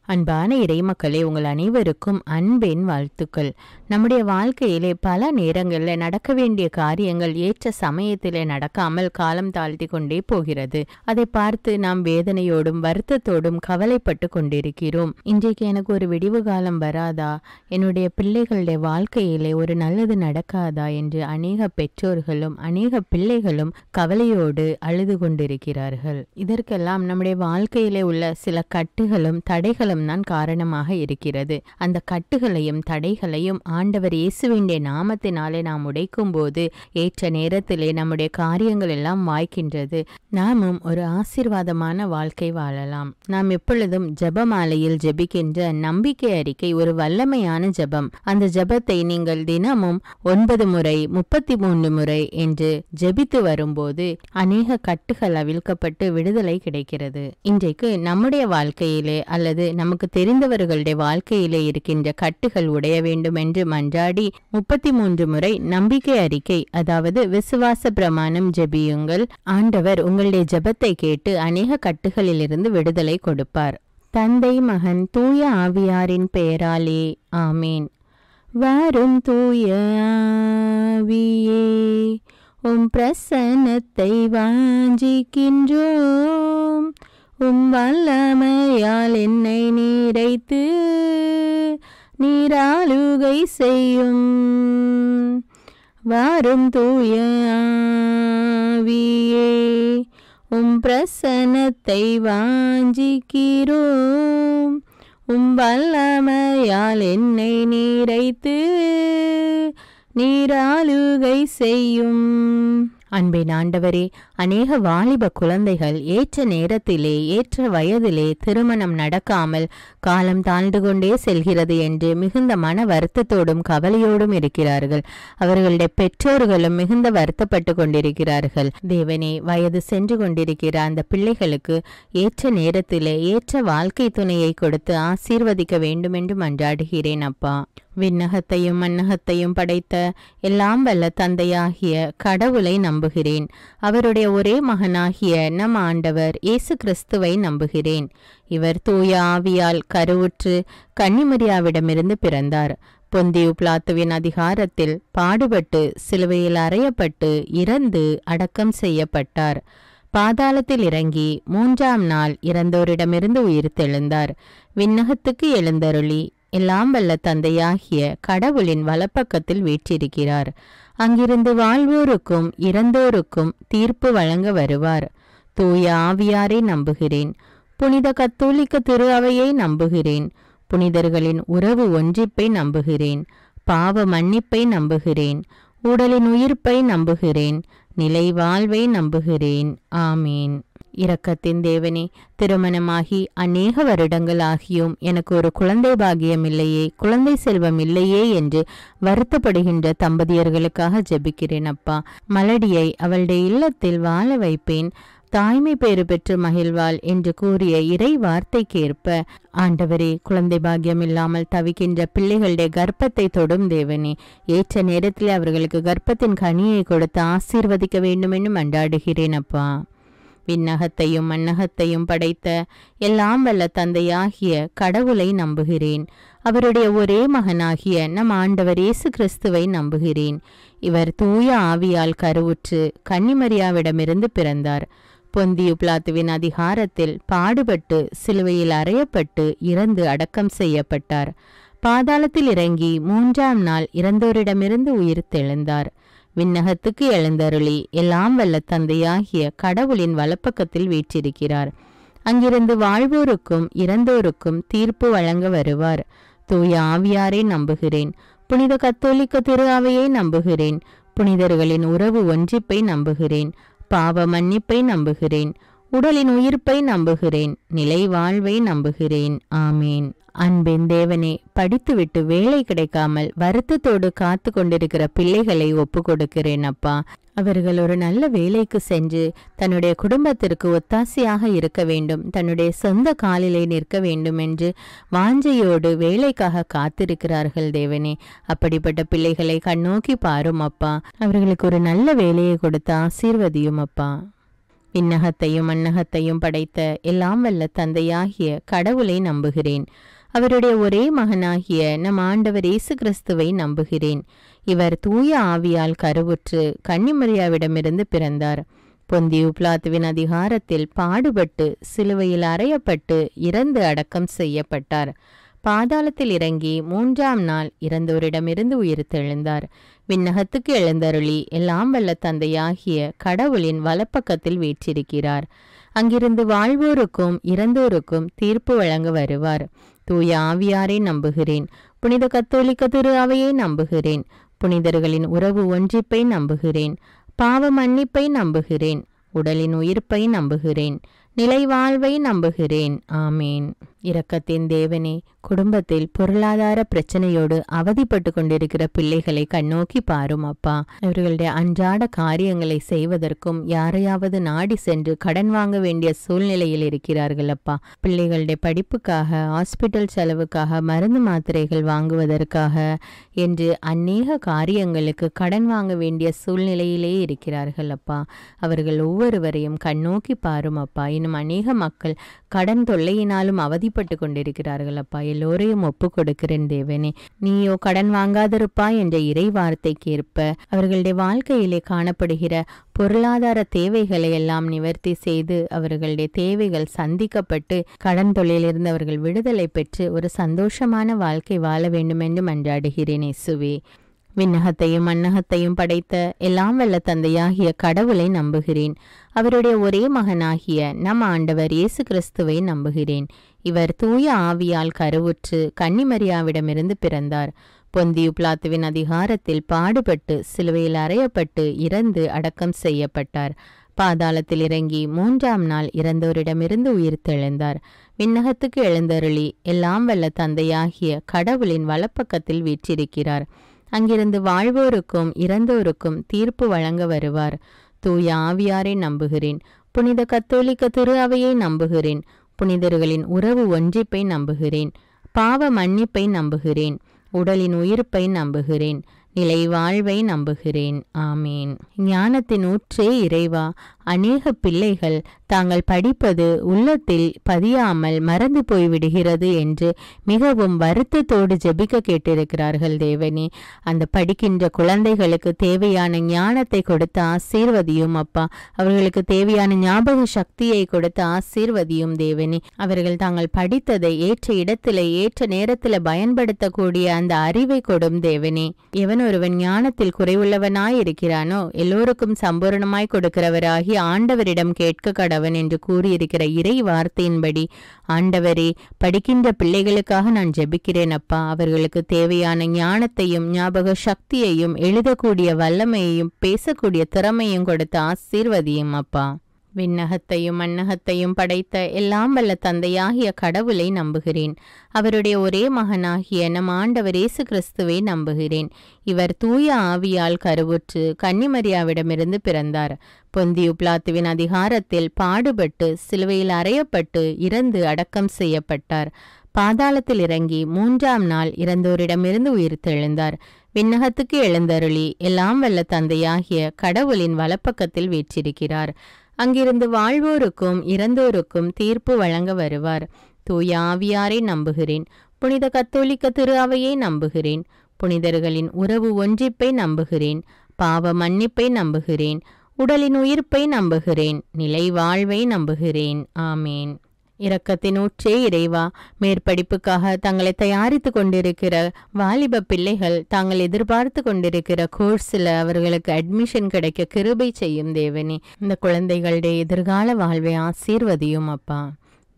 அன்பான இறைமக்களே, உங்கள் அனைவருக்கும் அன்பின் வாழ்த்துக்கள். நம்முடைய வாழ்க்கையிலே பல நேரங்களில் நடக்க வேண்டிய காரியங்கள் ஏற்ற சமயத்திலே நடக்காமல் காலம் தாழ்த்தி கொண்டே போகிறது. அதை பார்த்து நாம் வேதனையோடும் வருத்தத்தோடும் கவலைப்பட்டு கொண்டிருக்கிறோம். இன்றைக்கு எனக்கு ஒரு விடிவு காலம் வராதா, என்னுடைய பிள்ளைகளுடைய வாழ்க்கையிலே ஒரு நல்லது நடக்காதா என்று அநேக பெற்றோர்களும் அநேக பிள்ளைகளும் கவலையோடு அழுது கொண்டிருக்கிறார்கள். இதற்கெல்லாம் நம்முடைய வாழ்க்கையிலே உள்ள சில கட்டுகளும் தடைகளும் தான் காரணமாக இருக்கிறது. அந்த கட்டுகளையும் தடைகளையும் ஆண்டவர் இயேசுவினுடைய நாமத்தினாலே நாம் உடைக்கும் போது ஏற்ற நேரத்திலே நம்முடைய காரியங்கள் எல்லாம் வாய்க்கின்றது. நாமும் ஒரு ஆசீர்வாதமான வாழ்க்கை வாழலாம். நாம் எப்பொழுதும் ஜெபமாலையில் ஜெபிக்கின்ற நம்பிக்கை அறிக்கை ஒரு வல்லமையான ஜெபம். அந்த ஜெபத்தை நீங்கள் தினமும் 9 முறை 33 முறை என்று ஜெபித்து வரும்போது அநேக கட்டுகள் அவிழ்க்கப்பட்டு விடுதலை கிடைக்கிறது. இன்றைக்கு நம்முடைய வாழ்க்கையிலே அல்லது நமக்கு தெரிந்தவர்களுடைய வாழ்க்கையிலே இருக்கின்ற கட்டுகள் உடைய வேண்டும் என்று மன்றாடி 33 முறை நம்பிக்கை அறிக்கை, அதாவது விசுவாச பிரமாணம் ஜெபியுங்கள். ஆண்டவர் உங்களுடைய ஜெபத்தை கேட்டு அநேக கட்டுகளிலிருந்து விடுதலை கொடுப்பார். தந்தை, மகன், தூய ஆவியாரின் பெயராலே ஆமேன். வரும் தூய ஆவியே, உம் பிரசன்னத்தை வாஞ்சிக்கின்றோம். உம் வல்லமையால் என்னை நிறைத்து நீராளுகை செய்யும். வரும் தூய ஆவியே, உம் பிரசன்னத்தை வாஞ்சிக்கிறோம். உம் வல்லமையால் என்னை நிறைத்து நீராளுகை செய்யும். அன்பின் ஆண்டவரே, அநேக வாலிப குழந்தைகள் ஏற்ற நேரத்திலே ஏற்ற வயதிலே திருமணம் நடக்காமல் காலம் தாழ்ந்து கொண்டே செல்கிறது என்று மிகுந்த மன வருத்தத்தோடும் கவலையோடும் இருக்கிறார்கள். அவர்களுடைய பெற்றோர்களும் மிகுந்த வருத்தப்பட்டு கொண்டிருக்கிறார்கள். தேவனே, வயது சென்று கொண்டிருக்கிற அந்த பிள்ளைகளுக்கு ஏற்ற நேரத்திலே ஏற்ற வாழ்க்கை துணையை கொடுத்து ஆசீர்வதிக்க வேண்டும் என்று மன்றாடுகிறேன். அப்பா, விண்ணகத்தையும் மண்ணகத்தையும் படைத்த எல்லாம் வல்ல தந்தையாகிய கடவுளை நம்புகிறேன். அவருடைய ஒரே மகனாகிய நம் ஆண்டவர் இயேசு கிறிஸ்துவை நம்புகிறேன். இவர் தூய ஆவியால் கருவுற்று கன்னிமரியாவிடமிருந்து பிறந்தார். பொந்தியு பிலாத்துவின் அதிகாரத்தில் பாடுபட்டு சிலுவையில் அறையப்பட்டு இறந்து அடக்கம் செய்யப்பட்டார். பாதாளத்தில் இறங்கி 3ஆம் நாள் இறந்தோரிடமிருந்து உயிர் தெழுந்தார். விண்ணகத்துக்கு எழுந்தருளி எல்லாம் வல்ல தந்தையாகிய கடவுளின் வலப்பக்கத்தில் வீற்றிருக்கிறார். அங்கிருந்து வாழ்வோருக்கும் இறந்தோருக்கும் தீர்ப்பு வழங்க வருவார். தூய ஆவியாரை நம்புகிறேன். புனித கத்தோலிக்க திரு அவையை நம்புகிறேன். புனிதர்களின் உறவு ஒன்றிப்பை நம்புகிறேன். பாவ மன்னிப்பை நம்புகிறேன். உடலின் உயிர்ப்பை நம்புகிறேன். நிலை வாழ்வை நம்புகிறேன். ஆமீன். இரக்கத்தின் தேவனே, திருமணமாகி அநேக வருடங்கள் ஆகியும் எனக்கு ஒரு குழந்தை பாகியம் இல்லையே, குழந்தை செல்வம் இல்லையே என்று வருத்தப்படுகின்ற தம்பதியர்களுக்காக ஜெபிக்கிறேன். அப்பா, மலடியை அவளுடைய இல்லத்தில் வாழ வைப்பேன், தாய்மை பேறு பெற்று மகிழ்வாள் என்று கூறிய இறை வார்த்தைக்கேற்ப ஆண்டவரே, குழந்தை பாக்கியம் இல்லாமல் தவிக்கின்ற பிள்ளைகளுடைய கர்ப்பத்தை தொடும் தேவனே, ஏற்ற நேரத்தில் அவர்களுக்கு கர்ப்பத்தின் கனியை கொடுத்து ஆசீர்வதிக்க வேண்டும் என்று மன்றாடுகிறேன். அப்பா, விண்ணகத்தையும் மண்ணகத்தையும் படைத்த எல்லாம் வல்ல தந்தையாகிய கடவுளை நம்புகிறேன். அவருடைய ஒரே மகனாகிய நம் ஆண்டவர் இயேசு கிறிஸ்துவை நம்புகிறேன். இவர் தூய ஆவியால் கருவுற்று கன்னிமரியாவிடமிருந்து பிறந்தார். பொந்தியு பிலாத்துவின் அதிகாரத்தில் பாடுபட்டு சிலுவையில் அறையப்பட்டு இறந்து அடக்கம் செய்யப்பட்டார். பாதாளத்தில் இறங்கி 3ஆம் நாள் இறந்தோரிடமிருந்து உயிர் தெழுந்தார். விண்ணகத்துக்கு எழுந்தருளி எல்லாம் வல்ல தந்தையாகிய கடவுளின் வலப்பக்கத்தில் வீற்றிருக்கிறார். அங்கிருந்து வாழ்வோருக்கும் இறந்தோருக்கும் தீர்ப்பு வழங்க வருவார். தூய ஆவியாரை நம்புகிறேன். புனித கத்தோலிக்க திரு அவையை நம்புகிறேன். புனிதர்களின் உறவு ஒன்றிப்பை நம்புகிறேன். பாவ மன்னிப்பை நம்புகிறேன். உடலின் உயிர்ப்பை நம்புகிறேன். நிலை வாழ்வை நம்புகிறேன். ஆமீன். அன்பின் தேவனே, படித்துவிட்டு வேலை கிடைக்காமல் வருத்தத்தோடு காத்து கொண்டிருக்கிற பிள்ளைகளை ஒப்பு கொடுக்கிறேன். அப்பா, அவர்கள் ஒரு நல்ல வேலைக்கு சென்று தன்னுடைய குடும்பத்திற்கு ஒத்தாசையாக இருக்க வேண்டும், தன்னுடைய சொந்த காலிலே நிற்க வேண்டும் என்று வாஞ்சையோடு வேலைக்காக காத்திருக்கிறார்கள். தேவனே, அப்படிப்பட்ட பிள்ளைகளை கண்ணோக்கி பாரும் அப்பா. அவர்களுக்கு ஒரு நல்ல வேலையை கொடுத்து ஆசீர்வதியும் அப்பா. விண்ணகத்தையும் மண்ணகத்தையும் படைத்த எல்லாம் வல்ல தந்தையாகிய கடவுளை நம்புகிறேன். அவருடைய ஒரே மகனாகிய நம் ஆண்டவர் இயேசு கிறிஸ்துவை நம்புகிறேன். இவர் தூய ஆவியால் கருவுற்று கன்னிமரியாவிடமிருந்து பிறந்தார். பொந்தியு பிலாத்துவின் அதிகாரத்தில் பாடுபட்டு சிலுவையில் அறையப்பட்டு இறந்து அடக்கம் செய்யப்பட்டார். பாதாளத்தில் இறங்கி 3ஆம் நாள் இறந்தோரிடமிருந்து உயிர்த்தெழுந்தார். விண்ணகத்துக்கு எழுந்தருளி எல்லாம் வல்ல தந்தையாகிய கடவுளின் வலப்பக்கத்தில் வீற்றிருக்கிறார். அங்கிருந்து வாழ்வோருக்கும் இறந்தோருக்கும் தீர்ப்பு வழங்க வருவார். தூய ஆவியாரை நம்புகிறேன். புனித கத்தோலிக்க திரு அவையை நம்புகிறேன். புனிதர்களின் உறவு ஒன்றிப்பை நம்புகிறேன். பாவ மன்னிப்பை நம்புகிறேன். உடலின் உயிர்ப்பை நம்புகிறேன். நிலை வாழ்வை நம்புகிறேன். ஆமேன். இரக்கத்தின் தேவனே, குடும்பத்தில் பொருளாதார பிரச்சனையோடு அவதிப்பட்டு கொண்டிருக்கிற பிள்ளைகளை கண்ணோக்கி பாரும் அப்பா. இவர்களுடைய அன்றாட காரியங்களை செய்வதற்கும் யாரையாவது நாடி சென்று கடன் வாங்க வேண்டிய சூழ்நிலையில் இருக்கிறார்கள் அப்பா. பிள்ளைகளுடைய படிப்புக்காக, ஹாஸ்பிட்டல் செலவுக்காக, மருந்து மாத்திரைகள் வாங்குவதற்காக என்று அநேக காரியங்களுக்கு கடன் வாங்க வேண்டிய சூழ்நிலையிலே இருக்கிறார்கள் அப்பா. அவர்கள் ஒவ்வொருவரையும் கண்ணோக்கி பாரும் அப்பா. இன்னும் அநேக மக்கள் கடன் தொல்லையினாலும் அவதிப்பட்டு கொண்டிருக்கிறார்கள் அப்பா. எல்லோரையும் ஒப்பு கொடுக்கிறேன் தேவனே. நீயோ கடன் வாங்காதிருப்பா என்ற இறை வார்த்தைக்கு ஏற்ப அவர்களுடைய வாழ்க்கையிலே காணப்படுகிற பொருளாதார தேவைகளை எல்லாம் நிவர்த்தி செய்து அவர்களுடைய தேவைகள் சந்திக்கப்பட்டு கடன் தொல்லையிலிருந்து அவர்கள் விடுதலை பெற்று ஒரு சந்தோஷமான வாழ்க்கை வாழ வேண்டும் என்று மன்றாடுகிறேன் இயேசுவே. விண்ணகத்தையும் மண்ணகத்தையும் படைத்த எல்லாம் வல்ல தந்தையாகிய கடவுளை நம்புகிறேன். அவருடைய ஒரே மகனாகிய நம் ஆண்டவர் இயேசு கிறிஸ்துவை நம்புகிறேன். இவர் தூய ஆவியால் கருவுற்று கன்னிமரியாவிடமிருந்து பிறந்தார். பொந்தியு பிலாத்துவின் அதிகாரத்தில் பாடுபட்டு சிலுவையில் அறையப்பட்டு இறந்து அடக்கம் செய்யப்பட்டார். பாதாளத்தில் இறங்கி 3ஆம் நாள் இறந்தோரிடமிருந்து உயிர்த்தெழுந்தார். விண்ணகத்துக்கு எழுந்தருளி எல்லாம் வல்ல தந்தையாகிய கடவுளின் வலப்பக்கத்தில் வீற்றிருக்கிறார். அங்கிருந்து வாழ்வோருக்கும் இறந்தோருக்கும் தீர்ப்பு வழங்க வருவார். தூய ஆவியாரை நம்புகிறேன். புனித கத்தோலிக்க திரு அவையை நம்புகிறேன். புனிதர்களின் உறவு ஒன்றிப்பை நம்புகிறேன். பாவ மன்னிப்பை நம்புகிறேன். உடலின் உயிர்ப்பை நம்புகிறேன். நிலை வாழ்வை நம்புகிறேன். ஆமேன். ஞானத்தின் ஊற்றே இறைவா, அநேக பிள்ளைகள் தாங்கள் படிப்பது உள்ளத்தில் பதியாமல் மறந்து போய்விடுகிறது என்று மிகவும் வருத்தத்தோடு ஜெபிக்க கேட்டிருக்கிறார்கள் தேவனே. அந்த படிக்கின்ற குழந்தைகளுக்கு தேவையான ஞானத்தை கொடுத்து ஆசீர்வதியும் அப்பா. அவர்களுக்கு தேவையான ஞாபக சக்தியை கொடுத்து ஆசீர்வதியும் தேவனே. அவர்கள் தாங்கள் படித்ததை ஏற்ற இடத்திலே ஏற்ற நேரத்தில் பயன்படுத்தக்கூடிய அந்த அறிவை கொடும் தேவனே. எவன் ஒருவன் ஞானத்தில் குறைவுள்ளவனாயிருக்கிறானோ எல்லோருக்கும் சம்பூர்ணமாய் கொடுக்கிறவராகி ஆண்டவரிடம் கேட்க கடவன் என்று கூறியிருக்கிற இறை வார்த்தையின்படி ஆண்டவரே, படிக்கின்ற பிள்ளைகளுக்காக நான் ஜெபிக்கிறேன் அப்பா. அவர்களுக்கு தேவையான ஞானத்தையும் ஞாபக சக்தியையும் எழுதக்கூடிய வல்லமையையும் பேசக்கூடிய திறமையும் கொடுத்து ஆசீர்வதியும் அப்பா. விண்ணகத்தையும் மண்ணகத்தையும் படைத்த எல்லாம் வல்ல தந்தையாகிய கடவுளை நம்புகிறேன். அவருடைய ஒரே மகனாகிய நம் ஆண்டவர் இயேசு கிறிஸ்துவை நம்புகிறேன். இவர் தூய ஆவியால் கருவுற்று கன்னிமரியாவிடமிருந்து பிறந்தார். பொந்தியு பிலாத்துவின் அதிகாரத்தில் பாடுபட்டு சிலுவையில் அறையப்பட்டு இறந்து அடக்கம் செய்யப்பட்டார். பாதாளத்தில் இறங்கி 3ஆம் நாள் இறந்தோரிடமிருந்து உயிர்த்தெழுந்தார். விண்ணகத்துக்கு எழுந்தருளி எல்லாம் வல்ல தந்தையாகிய கடவுளின் வலப்பக்கத்தில் வீற்றிருக்கிறார். அங்கிருந்து வாழ்வோருக்கும் இறந்தோருக்கும் தீர்ப்பு வழங்க வருவார். தூய ஆவியாரை நம்புகிறேன். புனித கத்தோலிக்க திரு அவையை நம்புகிறேன். புனிதர்களின் உறவு ஒன்றிப்பை நம்புகிறேன். பாவ மன்னிப்பை நம்புகிறேன். உடலின் உயிர்ப்பை நம்புகிறேன். நிலை வாழ்வை நம்புகிறேன். ஆமேன். இரக்கத்தின் ஊற்றே இறைவா, மேற்படிப்புக்காக தங்களை தயாரித்து கொண்டிருக்கிற வாலிப பிள்ளைகள் தாங்கள் எதிர்பார்த்து கொண்டிருக்கிற கோர்ஸில் அவர்களுக்கு அட்மிஷன் கிடைக்க கிருபை செய்யும் தேவனே. இந்த குழந்தைகளுடைய எதிர்கால வாழ்வை ஆசீர்வதியும் அப்பா.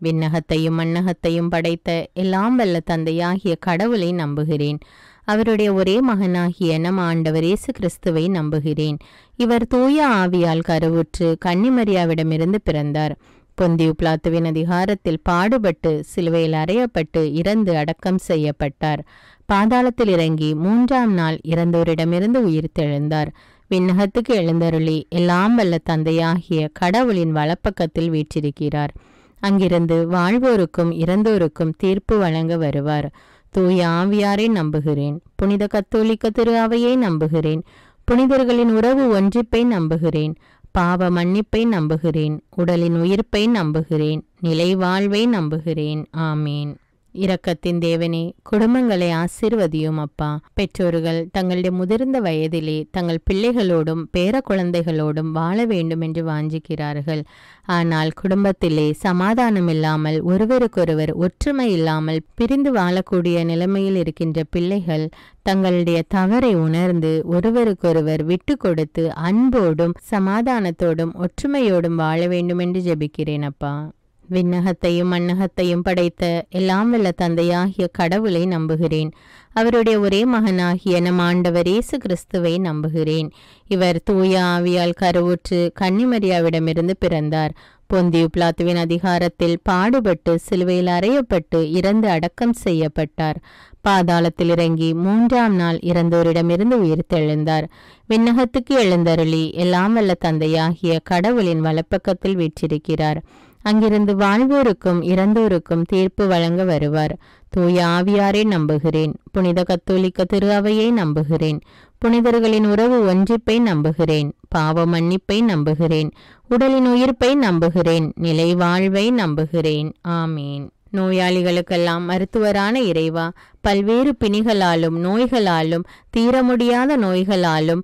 விண்ணகத்தையும் மண்ணகத்தையும் படைத்த எல்லாம் வல்ல தந்தையாகிய கடவுளை நம்புகிறேன். அவருடைய ஒரே மகனாகிய நம் ஆண்டவர் இயேசு கிறிஸ்துவை நம்புகிறேன். இவர் தூய ஆவியால் கருவுற்று கன்னிமரியாவிடமிருந்து பிறந்தார். பொந்தியு பிலாத்துவின் அதிகாரத்தில் பாடுபட்டு சிலுவையில் அறையப்பட்டு இறந்து அடக்கம் செய்யப்பட்டார். பாதாளத்தில் இறங்கி 3ஆம் நாள் இறந்தோரிடமிருந்து உயிர்த்தெழுந்தார். விண்ணகத்துக்கு எழுந்தருளி எல்லாம் வல்ல தந்தையாகிய கடவுளின் வலப்பக்கத்தில் வீற்றிருக்கிறார். அங்கிருந்து வாழ்வோருக்கும் இறந்தோருக்கும் தீர்ப்பு வழங்க வருவார். தூய ஆவியாரை நம்புகிறேன். புனித கத்தோலிக்க திரு அவையை நம்புகிறேன். புனிதர்களின் உறவு ஒன்றிப்பை நம்புகிறேன். பாவ மன்னிப்பை நம்புகிறேன். உடலின் உயிர்ப்பை நம்புகிறேன். நிலை வாழ்வை நம்புகிறேன். ஆமீன். இரக்கத்தின் தேவனே, குடும்பங்களை ஆசீர்வதியும் அப்பா. பெற்றோர்கள் தங்களுடைய முதிர்ந்த வயதிலே தங்கள் பிள்ளைகளோடும் பேர குழந்தைகளோடும் வாழ வேண்டும் என்று வாஞ்சிக்கிறார்கள். ஆனால் குடும்பத்திலே சமாதானம் இல்லாமல், ஒருவருக்கொருவர் ஒற்றுமை இல்லாமல் பிரிந்து வாழக்கூடிய நிலைமையில் இருக்கின்ற பிள்ளைகள் தங்களுடைய தவறை உணர்ந்து ஒருவருக்கொருவர் விட்டு கொடுத்து அன்போடும் சமாதானத்தோடும் ஒற்றுமையோடும் வாழ வேண்டும் என்று ஜெபிக்கிறேன் அப்பா. விண்ணகத்தையும் மண்ணகத்தையும் படைத்த எல்லாம் வல்ல தந்தையாகிய கடவுளை நம்புகிறேன். அவருடைய ஒரே மகனாகிய நம் ஆண்டவர் இயேசு கிறிஸ்துவை நம்புகிறேன். இவர் தூய ஆவியால் கருவுற்று கன்னிமரியாவிடமிருந்து பிறந்தார். பொந்தியு பிலாத்துவின் அதிகாரத்தில் பாடுபட்டு சிலுவையில் அறையப்பட்டு இறந்து அடக்கம் செய்யப்பட்டார். பாதாளத்தில் இறங்கி 3ஆம் நாள் இறந்தோரிடமிருந்து உயிர்த்தெழுந்தார். விண்ணகத்துக்கு எழுந்தருளி எல்லாம் வல்ல தந்தையாகிய கடவுளின் வலப்பக்கத்தில் வீற்றிருக்கிறார். அங்கிருந்து வாழ்வோருக்கும் இறந்தோருக்கும் தீர்ப்பு வழங்க வருவார். தூய ஆவியாரை நம்புகிறேன். புனித கத்தோலிக்க திரு அவையை நம்புகிறேன். புனிதர்களின் உறவு ஒன்றிப்பை நம்புகிறேன். பாவ மன்னிப்பை நம்புகிறேன். உடலின் உயிர்ப்பை நம்புகிறேன். நிலை வாழ்வை நம்புகிறேன். ஆமீன். நோயாளிகளுக்கெல்லாம் மருத்துவரான இறைவா, பல்வேறு பிணிகளாலும் நோய்களாலும் தீர முடியாத நோய்களாலும்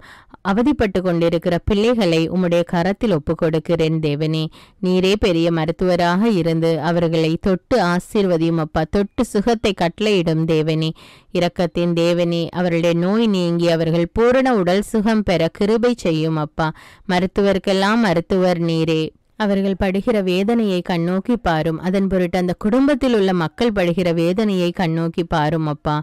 அவதிப்பட்டு கொண்டிருக்கிற பிள்ளைகளை உம்முடைய கரத்தில் ஒப்பு கொடுக்கிறேன் தேவனே. நீரே பெரிய மருத்துவராக இருந்து அவர்களை தொட்டு ஆசீர்வதியும் அப்பா. தொட்டு சுகத்தை கட்டளையிடும் தேவனே. இரக்கத்தின் தேவனே, அவர்களுடைய நோய் நீங்கி அவர்கள் பூரண உடல் சுகம் பெற கிருபை செய்யும் அப்பா. மருத்துவர்க்கெல்லாம் மருத்துவர் நீரே. அவர்கள் படுகிற வேதனையை கண்ணோக்கி பாரும். அதன் பொருட்டு அந்த குடும்பத்தில் உள்ள மக்கள் படுகிற வேதனையை கண்ணோக்கி பாரும் அப்பா.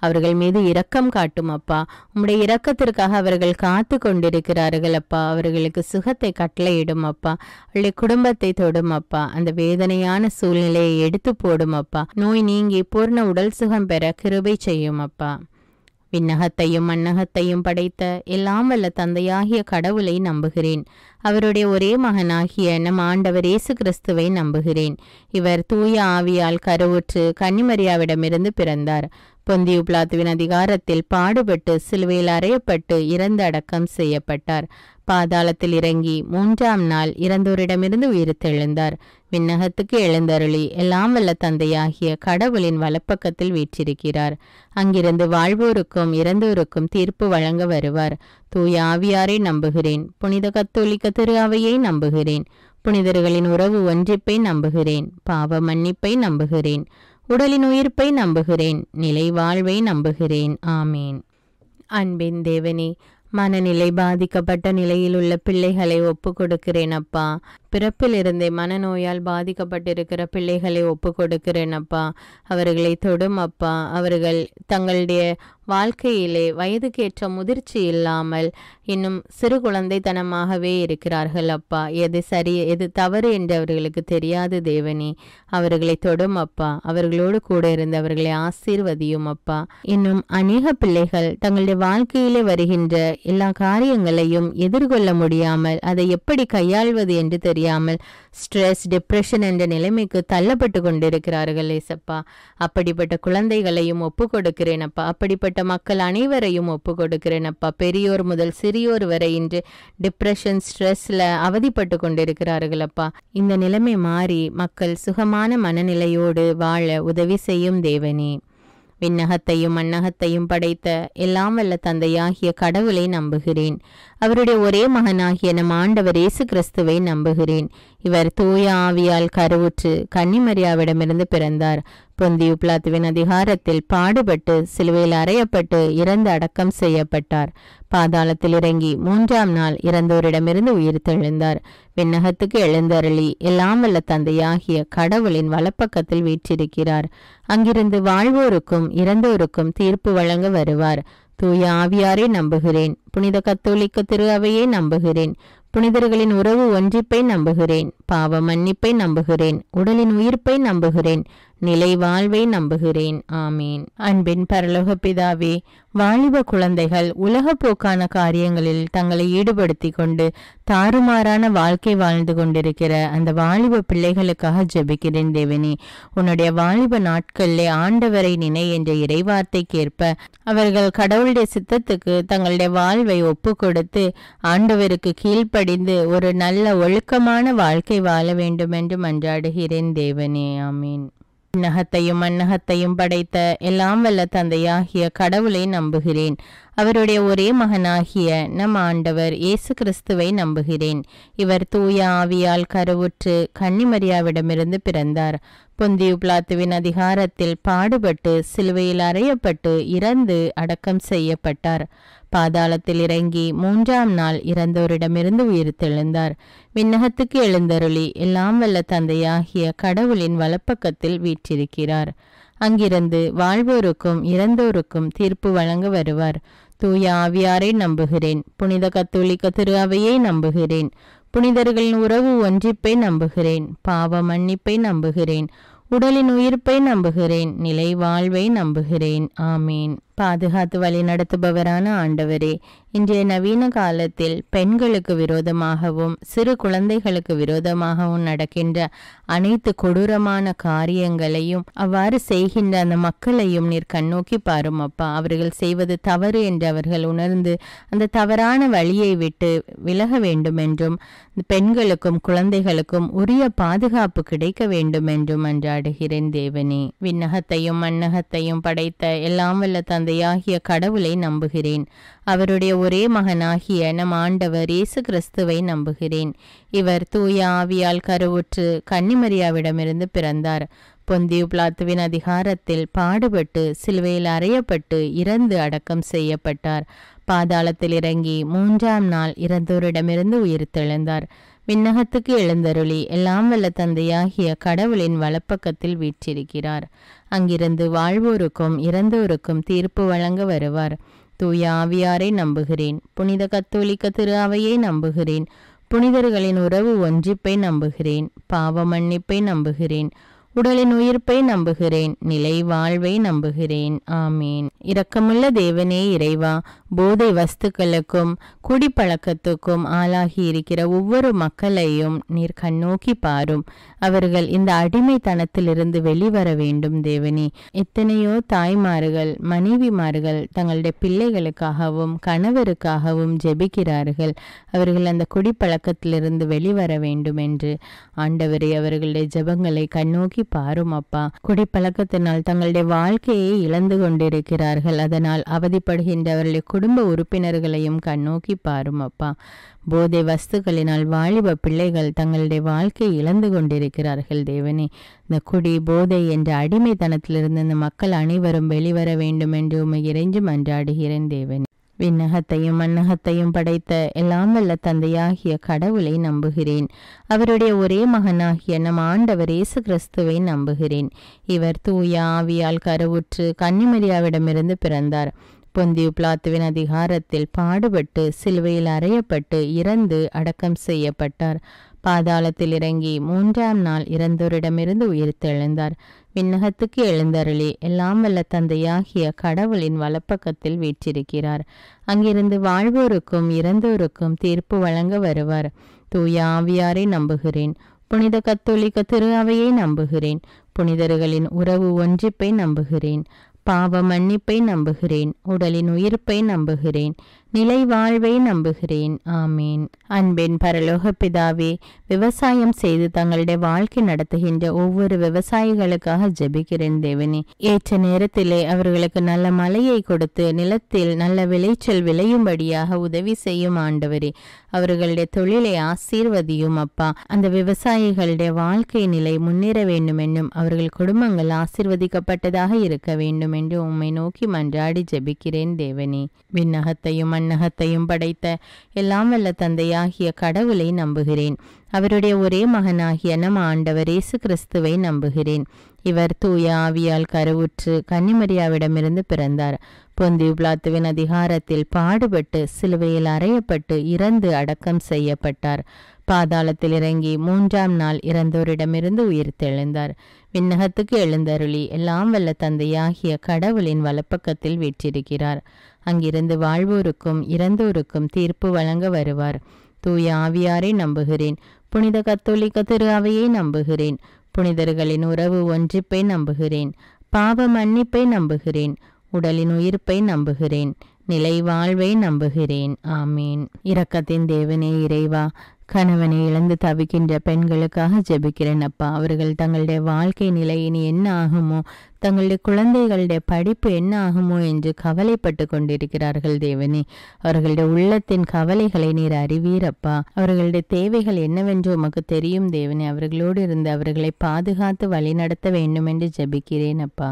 அவர்கள் மீது இரக்கம் காட்டும் அப்பா. உம்முடைய இரக்கத்திற்காக அவர்கள் காத்து கொண்டிருக்கிறார்கள் அப்பா. அவர்களுக்கு சுகத்தை கட்டளையிடும் அப்பா. அவருடைய குடும்பத்தை தொடும் அப்பா. அந்த வேதனையான சூழ்நிலையை எடுத்து போடும் அப்பா. நோய் நீங்கி பூர்ண உடல் சுகம் பெற கிருபை செய்யும் அப்பா. விண்ணகத்தையும் மண்ணகத்தையும் படைத்த எல்லாம் வல்ல தந்தையாகிய கடவுளை நம்புகிறேன். அவருடைய ஒரே மகனாகிய நம் ஆண்டவர் இயேசு கிறிஸ்துவை நம்புகிறேன். இவர் தூய ஆவியால் கருவுற்று கன்னிமரியாவிடமிருந்து பிறந்தார். பொந்தியு பிலாத்துவின் அதிகாரத்தில் பாடுபட்டு சிலுவையில் அறையப்பட்டு இறந்து அடக்கம் செய்யப்பட்டார். பாதாளத்தில் இறங்கி 3ஆம் நாள் இறந்தோரிடமிருந்து உயிர்த்தெழுந்தார். விண்ணகத்துக்கு எழுந்தருளி எல்லாம் வல்ல தந்தையாகிய கடவுளின் வலப்பக்கத்தில் வீற்றிருக்கிறார். அங்கிருந்து வாழ்வோருக்கும் இறந்தோருக்கும் தீர்ப்பு வழங்க வருவார். தூய ஆவியாரை நம்புகிறேன். புனித கத்தோலிக்க திரு அவையை நம்புகிறேன். புனிதர்களின் உறவு ஒன்றிப்பை நம்புகிறேன். பாவ மன்னிப்பை நம்புகிறேன். உடலின் உயிர்ப்பை நம்புகிறேன். நிலை வாழ்வை நம்புகிறேன். ஆமீன். அன்பின் தேவனே, மனநிலை பாதிக்கப்பட்ட நிலையில் உள்ள பிள்ளைகளை ஒப்பு கொடுக்கிறேன் அப்பா. பிறப்பிலிருந்தே மனநோயால் பாதிக்கப்பட்டிருக்கிற பிள்ளைகளை ஒப்பு கொடுக்கிறேன் அப்பா. அவர்களை தொடும் அப்பா. அவர்கள் தங்களுடைய வாழ்க்கையிலே வயதுக்கேற்ற முதிர்ச்சி இல்லாமல் இன்னும் சிறு குழந்தைத்தனமாகவே இருக்கிறார்கள் அப்பா. எது சரி எது தவறு என்று அவர்களுக்கு தெரியாது தேவனே. அவர்களை தொடும் அப்பா. அவர்களோடு கூட இருந்து அவர்களை ஆசீர்வதியும் அப்பா. இன்னும் அநேக பிள்ளைகள் தங்களுடைய வாழ்க்கையிலே வருகின்ற எல்லா காரியங்களையும் எதிர்கொள்ள முடியாமல் அதை எப்படி கையாள்வது என்று தெரியாமல் ஸ்ட்ரெஸ், டிப்ரெஷன் என்ற நிலைமைக்கு தள்ளப்பட்டு கொண்டிருக்கிறார்கள் ஏசப்பா. அப்படிப்பட்ட குழந்தைகளையும் ஒப்பு கொடுக்கிறேன் அப்பா. அப்படிப்பட்ட மக்கள் அனைவரையும் ஒப்பு கொடுக்கிறேன் அப்பா. பெரியோர் முதல் சிறியோர் வரை இன்று டிப்ரெஷன், ஸ்ட்ரெஸ்ல அவதிப்பட்டு கொண்டிருக்கிறார்கள் அப்பா. இந்த நிலைமை மாறி மக்கள் சுகமான மனநிலையோடு வாழ உதவி செய்யும் தேவனே. விண்ணகத்தையும் மண்ணகத்தையும் படைத்த எல்லாம் வல்ல தந்தையாகிய கடவுளை நம்புகிறேன். அவருடைய ஒரே மகனாகிய நம் ஆண்டவர் இயேசு கிறிஸ்துவை நம்புகிறேன். இவர் தூய ஆவியால் கருவுற்று கன்னிமரியாவிடமிருந்து பிறந்தார். பொந்தியு பிலாத்துவின் அதிகாரத்தில் பாடுபட்டு சிலுவையில் அறையப்பட்டு இறந்து அடக்கம் செய்யப்பட்டார். பாதாளத்தில் இறங்கி 3ஆம் நாள் இறந்தோரிடமிருந்து உயிர்த்தெழுந்தார். விண்ணகத்துக்கு எழுந்தருளி எல்லாம் வல்ல தந்தையாகிய கடவுளின் வலப்பக்கத்தில் வீற்றிருக்கிறார். அங்கிருந்து வாழ்வோருக்கும் இறந்தோருக்கும் தீர்ப்பு வழங்க வருவார். தூய ஆவியாரை நம்புகிறேன். புனித கத்தோலிக்க திரு அவையை நம்புகிறேன். புனிதர்களின் உறவு ஒன்றிப்பை நம்புகிறேன். பாவ மன்னிப்பை நம்புகிறேன். உடலின் உயிர்ப்பை நம்புகிறேன். நிலை வாழ்வை நம்புகிறேன். ஆமீன். அன்பின் பரலோக பிதாவே, வாலிப குழந்தைகள் உலக போக்கான காரியங்களில் தங்களை ஈடுபடுத்தி கொண்டு தாறுமாறான வாழ்க்கை வாழ்ந்து கொண்டிருக்கிற அந்த வாலிப பிள்ளைகளுக்காக ஜெபிக்கிறேன் தேவனே. உன்னுடைய வாலிப நாட்களிலே ஆண்டவரை நினை என்ற இறைவார்த்தைக்கேற்ப அவர்கள் கடவுளுடைய சித்தத்துக்கு தங்களுடைய வாழ்வை ஒப்பு கொடுத்து ஆண்டவருக்கு கீழ்ப்படி கீழ்ப்படிந்து ஒரு நல்ல ஒழுக்கமான வாழ்க்கை வாழ வேண்டும் என்று மன்றாடுகிறேன் தேவனே. ஆமீன். விண்ணகத்தையும் மண்ணகத்தையும் படைத்த எல்லாம் வல்ல தந்தையாகிய கடவுளை நம்புகிறேன். அவருடைய ஒரே மகனாகிய நம் ஆண்டவர் இயேசு கிறிஸ்துவை நம்புகிறேன். இவர் தூய ஆவியால் கருவுற்று கன்னிமரியாவிடமிருந்து பிறந்தார். பொந்தியு பிலாத்துவின் அதிகாரத்தில் பாடுபட்டு சிலுவையில் அறையப்பட்டு இறந்து அடக்கம் செய்யப்பட்டார். பாதாளத்தில் இறங்கி 3ஆம் நாள் இறந்தோரிடமிருந்து உயிர்த்தெழுந்தார். விண்ணகத்துக்கு எழுந்தருளி எல்லாம் வல்ல தந்தையாகிய கடவுளின் வலப்பக்கத்தில் வீற்றிருக்கிறார். அங்கிருந்து வாழ்வோருக்கும் இறந்தோருக்கும் தீர்ப்பு வழங்க வருவார். தூய ஆவியாரை நம்புகிறேன். புனித கத்தோலிக்க திரு அவையை நம்புகிறேன். புனிதர்களின் உறவு ஒன்றிப்பை நம்புகிறேன். பாவ மன்னிப்பை நம்புகிறேன். உடலின் உயிர்ப்பை நம்புகிறேன். நிலை வாழ்வை நம்புகிறேன். ஆமீன். பாதுகாத்து வழி நடத்துபவரான ஆண்டவரே, இன்றைய நவீன காலத்தில் பெண்களுக்கு விரோதமாகவும் சிறு குழந்தைகளுக்கு விரோதமாகவும் நடக்கின்ற அனைத்து கொடூரமான காரியங்களையும் அவ்வாறு செய்கின்ற அந்த மக்களையும் நீர் கண்ணோக்கி பாரும் அப்பா. அவர்கள் செய்வது தவறு என்று அவர்கள் உணர்ந்து அந்த தவறான வழியை விட்டு விலக வேண்டும் என்றும் பெண்களுக்கும் குழந்தைகளுக்கும் உரிய பாதுகாப்பு கிடைக்க வேண்டும் என்றும் அன்றாடுகிறேன் தேவனே. விண்ணகத்தையும் மண்ணகத்தையும் படைத்த எல்லாம் வல்ல தந்தையாகிய கடவுளை நம்புகிறேன். அவருடைய ஒரே மகனாகிய நம் ஆண்டவர் இயேசு கிறிஸ்துவை நம்புகிறேன். இவர் தூய ஆவியால் கருவுற்று கன்னிமரியாவிடமிருந்து பிறந்தார். பொந்தியு பிலாத்துவின் அதிகாரத்தில் பாடுபட்டு சிலுவையில் அறையப்பட்டு இறந்து அடக்கம் செய்யப்பட்டார். பாதாளத்தில் இறங்கி 3ஆம் நாள் இறந்தோரிடமிருந்து உயிர்த்தெழுந்தார். விண்ணகத்துக்கு எழுந்தருளி எல்லாம் வல்ல தந்தையாகிய கடவுளின் வலப்பக்கத்தில் வீற்றிருக்கிறார். அங்கிருந்து வாழ்வோருக்கும் இறந்தோருக்கும் தீர்ப்பு வழங்க வருவார். தூய ஆவியாரை நம்புகிறேன். புனித கத்தோலிக்க திரு அவையை நம்புகிறேன். புனிதர்களின் உறவு ஒன்றிப்பை நம்புகிறேன். பாவ மன்னிப்பை நம்புகிறேன். உடலின் உயிர்ப்பை நம்புகிறேன். நிலை வாழ்வை நம்புகிறேன். ஆமீன். இரக்கமுள்ள தேவனே இறைவா, போதை வஸ்துக்களுக்கும் குடிப்பழக்கத்துக்கும் ஆளாகி இருக்கிற ஒவ்வொரு மக்களையும் நீர் கண்ணோக்கி பாரும். அவர்கள் இந்த அடிமைத்தனத்திலிருந்து வெளிவர வேண்டும் தேவனே. எத்தனையோ தாய்மார்கள் மனைவிமார்கள் தங்களுடைய பிள்ளைகளுக்காகவும் கணவருக்காகவும் ஜெபிக்கிறார்கள். அவர்கள் அந்த குடிப்பழக்கத்திலிருந்து வெளிவர வேண்டும் என்று. ஆண்டவரே, அவர்களுடைய ஜெபங்களை கண்ணோக்கி பாரும் அப்பா. குடிப்பழக்கத்தினால் தங்களுடைய வாழ்க்கையை இழந்து கொண்டிருக்கிறார்கள். அதனால் அவதிப்படுகின்றவர்களுடைய குடும்ப உறுப்பினர்களையும் கண்ணோக்கி பாரும் அப்பா. போதை வஸ்துக்களினால் வாலிப பிள்ளைகள் தங்களுடைய வாழ்க்கையை இழந்து கொண்டிருக்கிறார்கள் தேவனே. இந்த குடி போதை என்ற அடிமைத்தனத்திலிருந்து இந்த மக்கள் அனைவரும் வெளிவர வேண்டும் என்று உம்மை இறைஞ்சி மன்றாடுகிறேன் தேவனே. விண்ணகத்தையும் மண்ணகத்தையும் படைத்த எல்லாம் வல்ல தந்தையாகிய கடவுளை நம்புகிறேன். அவருடைய ஒரே மகனாகிய நம் ஆண்டவர் இயேசு கிறிஸ்துவை நம்புகிறேன். இவர் தூய ஆவியால் கருவுற்று கன்னிமரியாவிடமிருந்து பிறந்தார். பொந்தியு பிலாத்துவின் அதிகாரத்தில் பாடுபட்டு சிலுவையில் அறையப்பட்டு இறந்து அடக்கம் செய்யப்பட்டார். பாதாளத்தில் இறங்கி 3ஆம் நாள் இறந்தோரிடமிருந்து உயிர்த்தெழுந்தார். விண்ணகத்துக்கு எழுந்தருளி எல்லாம் வல்ல தந்தையாகிய கடவுளின் வலப்பக்கத்தில் வீற்றிருக்கிறார். அங்கிருந்து வாழ்வோருக்கும் இறந்தோருக்கும் தீர்ப்பு வழங்க வருவார். தூய ஆவியாரை நம்புகிறேன். புனித கத்தோலிக்க திரு அவையை நம்புகிறேன். புனிதர்களின் உறவு ஒன்றிப்பை நம்புகிறேன். பாவ மன்னிப்பை நம்புகிறேன். உடலின் உயிர்ப்பை நம்புகிறேன். நிலை வாழ்வை நம்புகிறேன். ஆமீன். அன்பின் பரலோக பிதாவே, விவசாயம் செய்து தங்களுடைய வாழ்க்கை நடத்துகின்ற ஒவ்வொரு விவசாயிகளுக்காக ஜெபிக்கிறேன் தேவனே. ஏற்ற நேரத்திலே அவர்களுக்கு நல்ல மழையை கொடுத்து நிலத்தில் நல்ல விளைச்சல் விளையும்படியாக உதவி செய்யும் ஆண்டவரே. அவர்களுடைய தொழிலை ஆசீர்வதியும் அப்பா. அந்த விவசாயிகளுடைய வாழ்க்கை நிலை முன்னேற வேண்டும் என்னும் அவர்கள் குடும்பங்கள் ஆசீர்வதிக்கப்பட்டதாக இருக்க வேண்டும் என்று உம்மை நோக்கி மன்றாடி ஜெபிக்கிறேன் தேவனே. விண்ணகத்தையும் மண்ணகத்தையும் படைத்த எல்லாம் வல்ல தந்தையாகிய கடவுளை நம்புகிறேன். அவருடைய ஒரே மகனாகிய நம் ஆண்டவர் இயேசு கிறிஸ்துவை நம்புகிறேன். இவர் தூய ஆவியால் கருவுற்று கன்னிமரியாவிடமிருந்து பிறந்தார். பொந்தியு பிலாத்துவின் அதிகாரத்தில் பாடுபட்டு சிலுவையில் அறையப்பட்டு இறந்து அடக்கம் செய்யப்பட்டார். பாதாளத்தில் இறங்கி 3ஆம் நாள் இறந்தோரிடமிருந்து உயிர்த்தெழுந்தார். விண்ணகத்துக்கு எழுந்தருளி எல்லாம் வல்ல தந்தையாகிய கடவுளின் வலப்பக்கத்தில் வீற்றிருக்கிறார். அங்கிருந்து வாழ்வோருக்கும் இறந்தோருக்கும் தீர்ப்பு வழங்க வருவார். தூய ஆவியாரை நம்புகிறேன். புனித கத்தோலிக்க திரு அவையை நம்புகிறேன். புனிதர்களின் உறவு ஒன்றிப்பை நம்புகிறேன். பாவ மன்னிப்பை நம்புகிறேன். உடலின் உயிர்ப்பை நம்புகிறேன். நிலை வாழ்வை நம்புகிறேன். ஆமீன். இரக்கத்தின் தேவனே இறைவா, கணவனை இழந்து தவிக்கின்ற பெண்களுக்காக ஜெபிக்கிறேன் அப்பா. அவர்கள் தங்களுடைய வாழ்க்கை நிலை இனி என்ன ஆகுமோ, தங்களுடைய குழந்தைகளுடைய படிப்பு என்ன ஆகுமோ என்று கவலைப்பட்டு கொண்டிருக்கிறார்கள் தேவனே. அவர்களுடைய உள்ளத்தின் கவலைகளை நீர் அறிவீரப்பா. அவர்களுடைய தேவைகள் என்னவென்று உமக்கு தெரியும் தேவனே. அவர்களோடு இருந்து அவர்களை பாதுகாத்து வழிநடத்த வேண்டும் என்று ஜெபிக்கிறேன் அப்பா.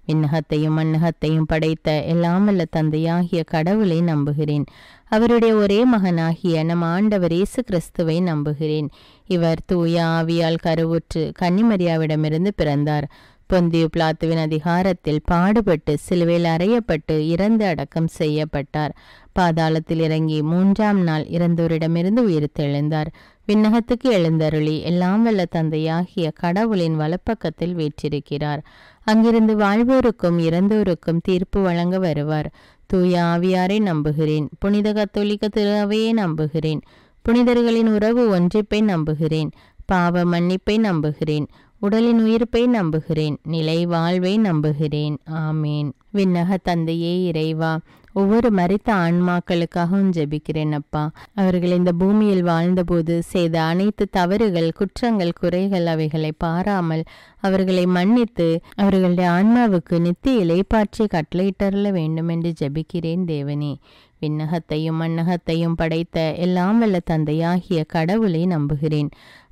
விண்ணகத்தையும் மண்ணகத்தையும் படைத்த எல்லாம் வல்ல தந்தையாகிய கடவுளை நம்புகிறேன். அவருடைய ஒரே மகனாகிய நம் ஆண்டவர் இயேசு கிறிஸ்துவை நம்புகிறேன். இவர் தூய ஆவியால் கருவுற்று கன்னிமரியாவிடமிருந்து பிறந்தார். பொந்தியு பிலாத்துவின் அதிகாரத்தில் பாடுபட்டு சிலுவையில் அறையப்பட்டு இறந்து அடக்கம் செய்யப்பட்டார். பாதாளத்தில் இறங்கி 3ஆம் நாள் இறந்தோரிடமிருந்து உயிர்த்தெழுந்தார். விண்ணகத்துக்கு எழுந்தருளி எல்லாம் வல்ல தந்தையாகிய கடவுளின் வலப்பக்கத்தில் வீற்றிருக்கிறார். அங்கிருந்து வாழ்வோருக்கும் இறந்தோருக்கும் தீர்ப்பு வழங்க வருவார். தூய ஆவியாரை நம்புகிறேன். புனித கத்தோலிக்க திரு அவையை நம்புகிறேன். புனிதர்களின் உறவு ஒன்றிப்பை நம்புகிறேன். பாவ மன்னிப்பை நம்புகிறேன். உடலின் உயிர்ப்பை நம்புகிறேன். நிலை வாழ்வை நம்புகிறேன். ஆமேன். விண்ணக தந்தையே இறைவா, ஒவ்வொரு மரித்த ஆன்மாக்களுக்காகவும் ஜெபிக்கிறேன் அப்பா. அவர்கள் இந்த பூமியில் வாழ்ந்தபோது செய்த அனைத்து தவறுகள், குற்றங்கள், குறைகள் அவைகளை பாராமல் அவர்களை மன்னித்து அவர்களுடைய ஆன்மாவுக்கு நித்திய இளைப்பாற்றி கட்டளையிட்டருள வேண்டும் என்று ஜெபிக்கிறேன் தேவனே. விண்ணகத்தையும் மண்ணகத்தையும் படைத்த எல்லாம் வல்ல தந்தையாகிய கடவுளை நம்புகிறேன்.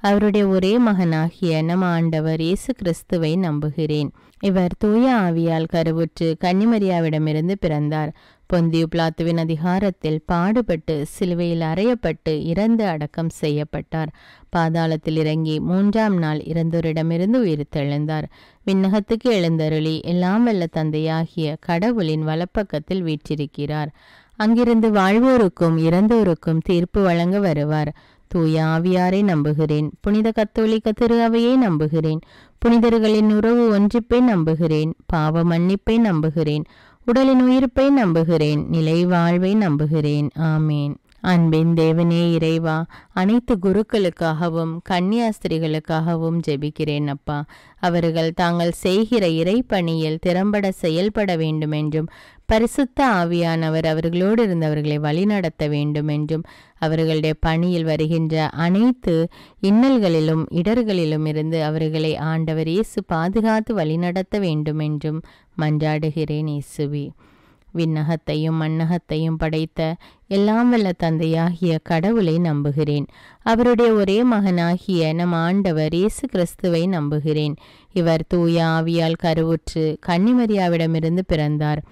அவருடைய ஒரே மகனாகிய நம் ஆண்டவர் இயேசு கிறிஸ்துவை நம்புகிறேன். இவர் தூய ஆவியால் கருவுற்று கன்னிமரியாவிடமிருந்து பிறந்தார். பொந்தியு பிலாத்துவின் அதிகாரத்தில் பாடுபட்டு சிலுவையில் அறையப்பட்டு இறந்து அடக்கம் செய்யப்பட்டார். பாதாளத்தில் இறங்கி 3ஆம் நாள் இறந்தோரிடமிருந்து உயிர்த்தெழுந்தார். விண்ணகத்துக்கு எழுந்தருளி எல்லாம் வல்ல தந்தையாகிய கடவுளின் வலப்பக்கத்தில் வீற்றிருக்கிறார். அங்கிருந்து வாழ்வோருக்கும் இறந்தோருக்கும் தீர்ப்பு வழங்க வருவார். தூய ஆவியாரை நம்புகிறேன். புனித கத்தோலிக்க திரு அவையை நம்புகிறேன். புனிதர்களின் உறவு ஒன்றிப்பை நம்புகிறேன். பாவ மன்னிப்பை நம்புகிறேன். உடலின் உயிர்ப்பை நம்புகிறேன். நிலை வாழ்வை நம்புகிறேன். ஆமேன். அன்பின் தேவனே இறைவா, அனைத்து குருக்களுக்காகவும் கன்னியாஸ்திரிகளுக்காகவும் ஜெபிக்கிறேன் அப்பா. அவர்கள் தாங்கள் செய்கிற இறைப்பணியில் திறம்பட செயல்பட வேண்டும் என்றும், பரிசுத்த ஆவியானவர் அவர்களோடு இருந்தவர்களை வழிநடத்த வேண்டும் என்றும், அவர்களுடைய பணியில் வருகின்ற அனைத்து இன்னல்களிலும் இடர்களிலும் இருந்து அவர்களை ஆண்டவர் இயேசு பாதுகாத்து வழிநடத்த வேண்டும் என்றும் மன்றாடுகிறேன் இயேசுவே. விண்ணகத்தையும் மண்ணகத்தையும் படைத்த எல்லாம் வல்ல தந்தையாகிய கடவுளை நம்புகிறேன். அவருடைய ஒரே மகனாகிய நம் ஆண்டவர் இயேசு கிறிஸ்துவை நம்புகிறேன். இவர் தூய ஆவியால் கருவுற்று கன்னிமரியாவிடமிருந்து பிறந்தார்.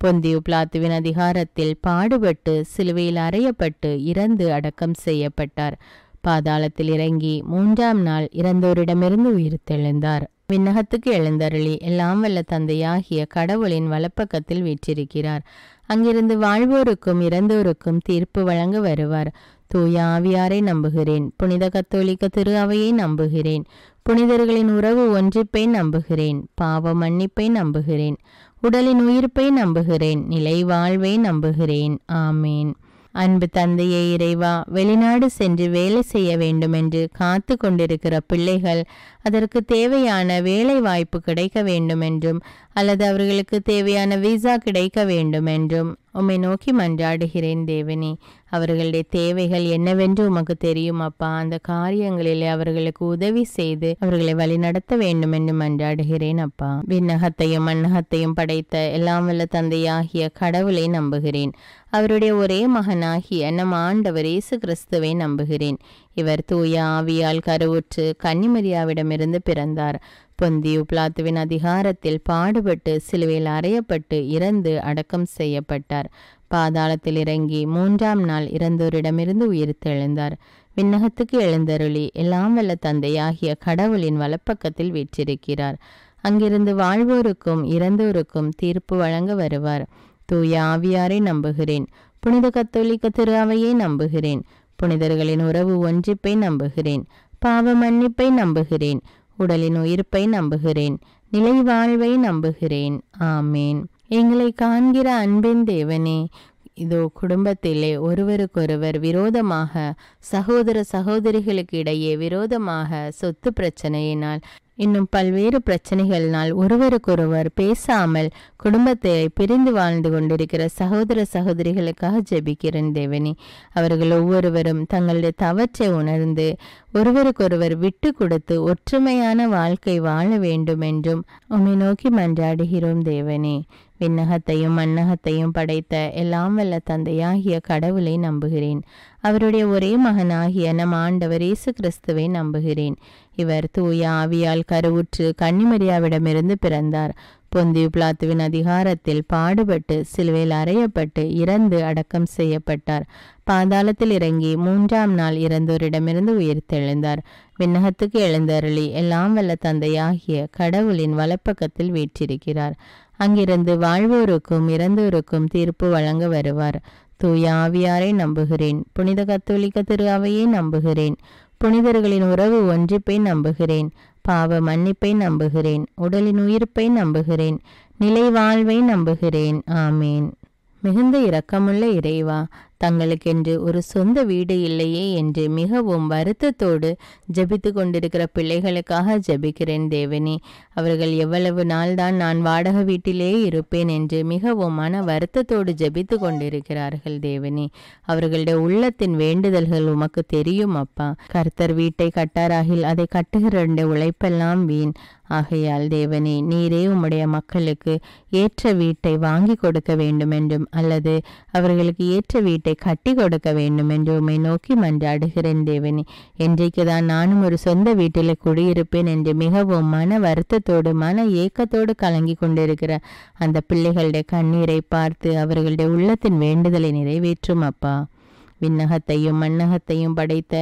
பொந்தியு பிலாத்துவின் அதிகாரத்தில் பாடுபட்டு சிலுவையில் அறையப்பட்டு இறந்து அடக்கம் செய்யப்பட்டார். பாதாளத்தில் இறங்கி 3ஆம் நாள் இறந்தோரிடமிருந்து உயிர்த்தெழுந்தார். விண்ணகத்துக்கு எழுந்தருளி எல்லாம் வல்ல தந்தையாகிய கடவுளின் வலப்பக்கத்தில் வீற்றிருக்கிறார். அங்கிருந்து வாழ்வோருக்கும் இறந்தோருக்கும் தீர்ப்பு வழங்க வருவார். தூய ஆவியாரை நம்புகிறேன். புனித கத்தோலிக்க திரு அவையை நம்புகிறேன். புனிதர்களின் உறவு ஒன்றிப்பை நம்புகிறேன். பாவ மன்னிப்பை நம்புகிறேன். உடலின் உயிர்ப்பை நம்புகிறேன். நிலை வாழ்வை நம்புகிறேன். ஆமேன். அன்பு தந்தையே இறைவா, வெளிநாடு சென்று வேலை செய்ய வேண்டும் என்று காத்து கொண்டிருக்கிற பிள்ளைகள் அதற்கு தேவையான வேலை வாய்ப்பு கிடைக்க வேண்டும் என்றும், அல்லது அவர்களுக்கு தேவையான விசா கிடைக்க வேண்டும் என்றும் உம்மை நோக்கி மன்றாடுகிறேன் தேவனே. அவர்களுடைய தேவைகள் என்னவென்று உமக்கு தெரியும் அப்பா. அந்த காரியங்களிலே அவர்களுக்கு உதவி செய்து அவர்களை வழிநடத்த வேண்டும் என்று மன்றாடுகிறேன் அப்பா. விண்ணகத்தையும் மண்ணகத்தையும் படைத்த எல்லாம் வல்ல தந்தையாகிய கடவுளை நம்புகிறேன். அவருடைய ஒரே மகனாகிய நம் ஆண்டவர் இயேசு கிறிஸ்துவை நம்புகிறேன். இவர் தூய ஆவியால் கருவுற்று கன்னிமரியாவிடமிருந்து பிறந்தார். பொந்தியு பிலாத்துவின் அதிகாரத்தில் பாடுபட்டு சிலுவையில் அறையப்பட்டு இறந்து அடக்கம் செய்யப்பட்டார். பாதாளத்தில் இறங்கி 3ஆம் நாள் இறந்தோரிடமிருந்து உயிர்த்தெழுந்தார். விண்ணகத்துக்கு எழுந்தருளி எல்லாம் வல்ல தந்தையாகிய கடவுளின் வலப்பக்கத்தில் வீற்றிருக்கிறார். அங்கிருந்து வாழ்வோருக்கும் இறந்தோருக்கும் தீர்ப்பு வழங்க வருவார். தூய ஆவியாரை நம்புகிறேன். புனித கத்தோலிக்க திரு அவையை நம்புகிறேன். புனிதர்களின் உறவு ஒன்றிப்பை நம்புகிறேன். பாவ மன்னிப்பை நம்புகிறேன். உடலின் உயிர்ப்பை நம்புகிறேன். நிலை வாழ்வை நம்புகிறேன். ஆமேன். எங்களை காண்கிற அன்பின் தேவனே, இதோ குடும்பத்திலே ஒருவருக்கொருவர் விரோதமாக, சகோதர சகோதரிகளுக்கு இடையே விரோதமாக சொத்து பிரச்சனையினால் இன்னும் பல்வேறு பிரச்சனைகளினால் ஒருவருக்கொருவர் பேசாமல் குடும்பத்தை பிரிந்து வாழ்ந்து கொண்டிருக்கிற சகோதர சகோதரிகளுக்காக ஜெபிக்கிறேன் தேவனே. அவர்கள் ஒவ்வொருவரும் தங்களுடைய தவற்றை உணர்ந்து ஒருவருக்கொருவர் விட்டு கொடுத்து ஒற்றுமையான வாழ்க்கை வாழ வேண்டும் என்றும் உம்மை நோக்கி மன்றாடுகிறோம் தேவனே. விண்ணகத்தையும் மண்ணகத்தையும் படைத்த எல்லாம் வல்ல தந்தையாகிய கடவுளை நம்புகிறேன். அவருடைய ஒரே மகனாகிய நம் ஆண்டவர் இயேசு கிறிஸ்துவை நம்புகிறேன். இவர் தூய ஆவியால் கருவுற்று கன்னிமரியாவிடமிருந்து பிறந்தார். பொந்தியு பிலாத்துவின் அதிகாரத்தில் பாடுபட்டு சிலுவையில் அறையப்பட்டு இறந்து அடக்கம் செய்யப்பட்டார். பாதாளத்தில் இறங்கி 3ஆம் நாள் இறந்தோரிடமிருந்து உயிர்த்தெழுந்தார். விண்ணகத்துக்கு எழுந்தருளி எல்லாம் வல்ல தந்தையாகிய கடவுளின் வலப்பக்கத்தில் வீற்றிருக்கிறார். அங்கிருந்து வாழ்வோருக்கும் இறந்தோருக்கும் தீர்ப்பு வழங்க வருவார். தூய ஆவியாரை நம்புகிறேன். புனித கத்தோலிக்க திரு அவையை நம்புகிறேன். புனிதர்களின் உறவு ஒன்றிப்பை நம்புகிறேன். பாவ மன்னிப்பை நம்புகிறேன். உடலின் உயிர்ப்பை நம்புகிறேன். நிலை வாழ்வை நம்புகிறேன். ஆமேன். மிகுந்த இரக்கமுள்ள இறைவா, தங்களுக்கென்று ஒரு சொந்த வீடு இல்லையே என்று மிகவும் வருத்தத்தோடு ஜெபித்து கொண்டிருக்கிற பிள்ளைகளுக்காக ஜெபிக்கிறேன் தேவனே. அவர்கள் எவ்வளவு நாள்தான் நான் வாடகை வீட்டிலே இருப்பேன் என்று மிகவும் மன வருத்தத்தோடு ஜெபித்து கொண்டிருக்கிறார்கள் தேவனே. அவர்களுடைய உள்ளத்தின் வேண்டுதல்கள் உமக்கு தெரியும் அப்பா. கர்த்தர் வீட்டை கட்டாராகில் அதை கட்டுகிற உழைப்பெல்லாம் வீண். ஆகையால் தேவனே, நீரே உம்முடைய மக்களுக்கு ஏற்ற வீட்டை வாங்கி கொடுக்க வேண்டும் என்றும் அல்லது அவர்களுக்கு ஏற்ற வீட்டை கட்டி கொடுக்க வேண்டும் என்று உம்மை நோக்கி மன்றாடுகிறேன் தேவனே. என்றைக்குதான் நானும் ஒரு சொந்த வீட்டில் குடியிருப்பேன் என்று மிகவும் மன வருத்தத்தோடு மன ஏக்கத்தோடு கலங்கி கொண்டிருக்கிற அந்த பிள்ளைகளுடைய கண்ணீரை பார்த்து அவர்களுடைய உள்ளத்தின் வேண்டுதலை நிறைவேற்றும் அப்பா. விண்ணகத்தையும் மண்ணகத்தையும் படைத்த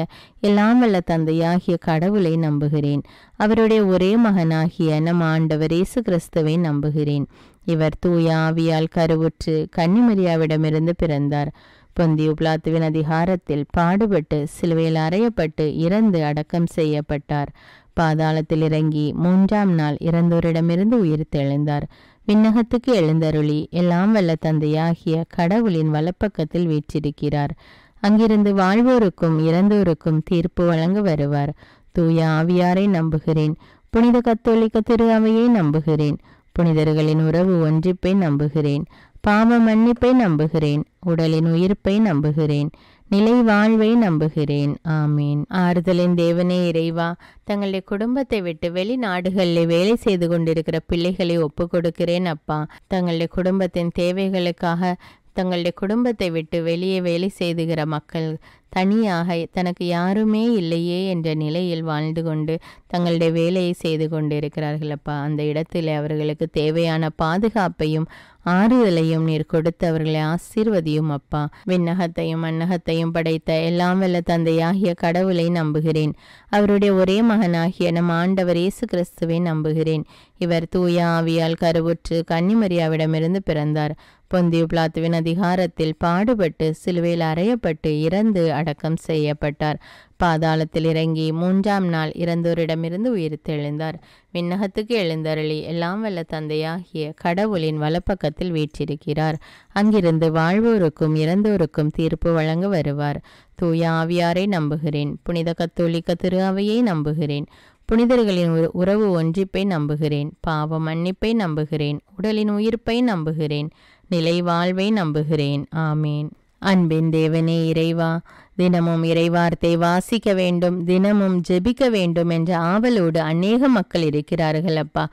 எல்லாம் வல்ல தந்தையாகிய கடவுளை நம்புகிறேன். அவருடைய ஒரே மகனாகிய நம் ஆண்டவர் இயேசு கிறிஸ்துவை நம்புகிறேன். இவர் தூய ஆவியால் கருவுற்று கன்னிமரியாவிடமிருந்து பிறந்தார். பொந்தியு பிலாத்துவின் அதிகாரத்தில் பாடுபட்டு சிலுவையில் அறையப்பட்டு இறந்து அடக்கம் செய்யப்பட்டார். பாதாளத்தில் இறங்கி 3ஆம் நாள் இறந்தோரிடமிருந்து உயிர்த்தெழுந்தார். விண்ணகத்துக்கு எழுந்தருளி எல்லாம் வல்ல தந்தையாகிய கடவுளின் வலப்பக்கத்தில் வீற்றிருக்கிறார். அங்கிருந்து வாழ்வோருக்கும் இறந்தோருக்கும் தீர்ப்பு வழங்க வருவார். தூய ஆவியாரை நம்புகிறேன். புனித கத்தோலிக்க திரு அவையை நம்புகிறேன். புனிதர்களின் உறவு ஒன்றிப்பை நம்புகிறேன். பாவ மன்னிப்பை நம்புகிறேன். உடலின் உயிர்ப்பை நம்புகிறேன். நிலை வாழ்வை நம்புகிறேன். ஆமீன். ஆறுதலின் தேவனே இறைவா, தங்களுடைய குடும்பத்தை விட்டு வெளிநாடுகளில் வேலை செய்து கொண்டிருக்கிற பிள்ளைகளை ஒப்பு கொடுக்கிறேன் அப்பா. தங்களுடைய குடும்பத்தின் தேவைகளுக்காக தங்களுடைய குடும்பத்தை விட்டு வெளியே வேலை செய்துகிற மக்கள் தனியாக தனக்கு யாருமே இல்லையே என்ற நிலையில் வாழ்ந்து கொண்டு தங்களுடைய வேலையை செய்து கொண்டு இருக்கிறார்கள் அப்பா. அந்த இடத்தில் அவர்களுக்கு தேவையான பாதுகாப்பையும் ஆறுதலையும் நீர் கொடுத்து அவர்களை ஆசீர்வதியும் அப்பா. விண்ணகத்தையும் மண்ணகத்தையும் படைத்த எல்லாம் வல்ல தந்தையாகிய கடவுளை நம்புகிறேன். அவருடைய ஒரே மகனாகிய நம் ஆண்டவர் இயேசு கிறிஸ்துவை நம்புகிறேன். இவர் தூய ஆவியால் கருவுற்று கன்னிமரியாவிடமிருந்து பிறந்தார். பொந்தியு பிலாத்துவின் அதிகாரத்தில் பாடுபட்டு சிலுவையில் அறையப்பட்டு இறந்து அடக்கம் செய்யப்பட்டார். பாதாளத்தில் இறங்கி 3ஆம் நாள் இறந்தோரிடமிருந்து உயிர்த்தெழுந்தார். விண்ணகத்துக்கு எழுந்தருளி எல்லாம் வல்ல தந்தையாகிய கடவுளின் வலப்பக்கத்தில் வீற்றிருக்கிறார். அங்கிருந்து வாழ்வோருக்கும் இறந்தோருக்கும் தீர்ப்பு வழங்க வருவார். தூய ஆவியாரை நம்புகிறேன். புனித கத்தோலிக்க திரு அவையை நம்புகிறேன். புனிதர்களின் உறவு ஒன்றிப்பை நம்புகிறேன். பாவ மன்னிப்பை நம்புகிறேன். உடலின் உயிர்ப்பை நம்புகிறேன். நிலை வாழ்வை நம்புகிறேன். ஆமீன். அன்பின் தேவனே இறைவா, தினமும் இறைவார்த்தை வாசிக்க வேண்டும், தினமும் ஜெபிக்க வேண்டும் என்ற ஆவலோடு அநேக மக்கள் இருக்கிறார்கள் அப்பா.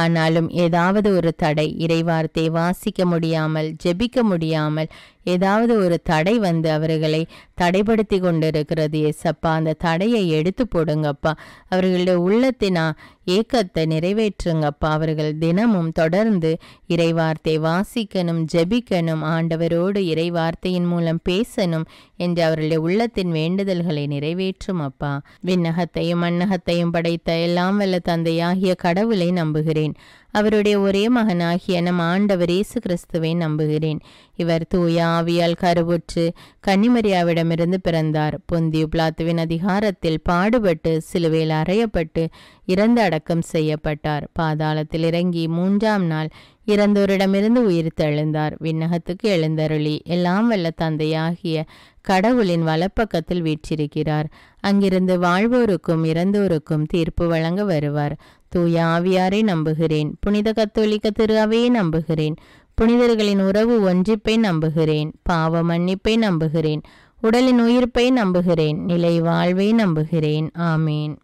ஆனாலும் ஏதாவது ஒரு தடை, இறைவார்த்தை வாசிக்க முடியாமல் ஜெபிக்க முடியாமல் ஏதாவது ஒரு தடை வந்து அவர்களை தடைப்படுத்தி கொண்டிருக்கிறது ஏசப்பா. அந்த தடையை எடுத்து போடுங்கப்பா. அவர்களுடைய உள்ளத்தினா ஏக்கத்தை நிறைவேற்றுங்கப்பா. அவர்கள் தினமும் தொடர்ந்து இறைவார்த்தை வாசிக்கணும், ஜெபிக்கணும், ஆண்டவரோடு இறைவார்த்தையின் மூலம் பேசணும் என்று அவர்களுடைய உள்ளத்தின் வேண்டுதல்களை நிறைவேற்றும் அப்பா. விண்ணகத்தையும் மண்ணகத்தையும் படைத்த எல்லாம் வல்ல தந்தையாகிய கடவுளை நம்புகிறேன். அவருடைய ஒரே மகனாகிய நம் ஆண்டவர் இயேசு கிறிஸ்துவை நம்புகிறேன். இவர் தூய ஆவியால் கருவுற்று கன்னிமரியாவிடமிருந்து பிறந்தார். பொந்தியு பிலாத்துவின் அதிகாரத்தில் பாடுபட்டு சிலுவையில் அறையப்பட்டு இறந்து அடக்கம் செய்யப்பட்டார். பாதாளத்தில் இறங்கி 3ஆம் நாள் இறந்தோரிடமிருந்து உயிர்த்தெழுந்தார். விண்ணகத்துக்கு எழுந்தருளி எல்லாம் வல்ல தந்தையாகிய கடவுளின் வலப்பக்கத்தில் வீற்றிருக்கிறார். அங்கிருந்து வாழ்வோருக்கும் இறந்தோருக்கும் தீர்ப்பு வழங்க வருவார். தூய ஆவியாரை நம்புகிறேன். புனித கத்தோலிக்க திரு அவையை நம்புகிறேன். புனிதர்களின் உறவு ஒன்றிப்பை நம்புகிறேன். பாவ மன்னிப்பை நம்புகிறேன். உடலின் உயிர்ப்பை நம்புகிறேன். நிலை வாழ்வை நம்புகிறேன். ஆமீன்.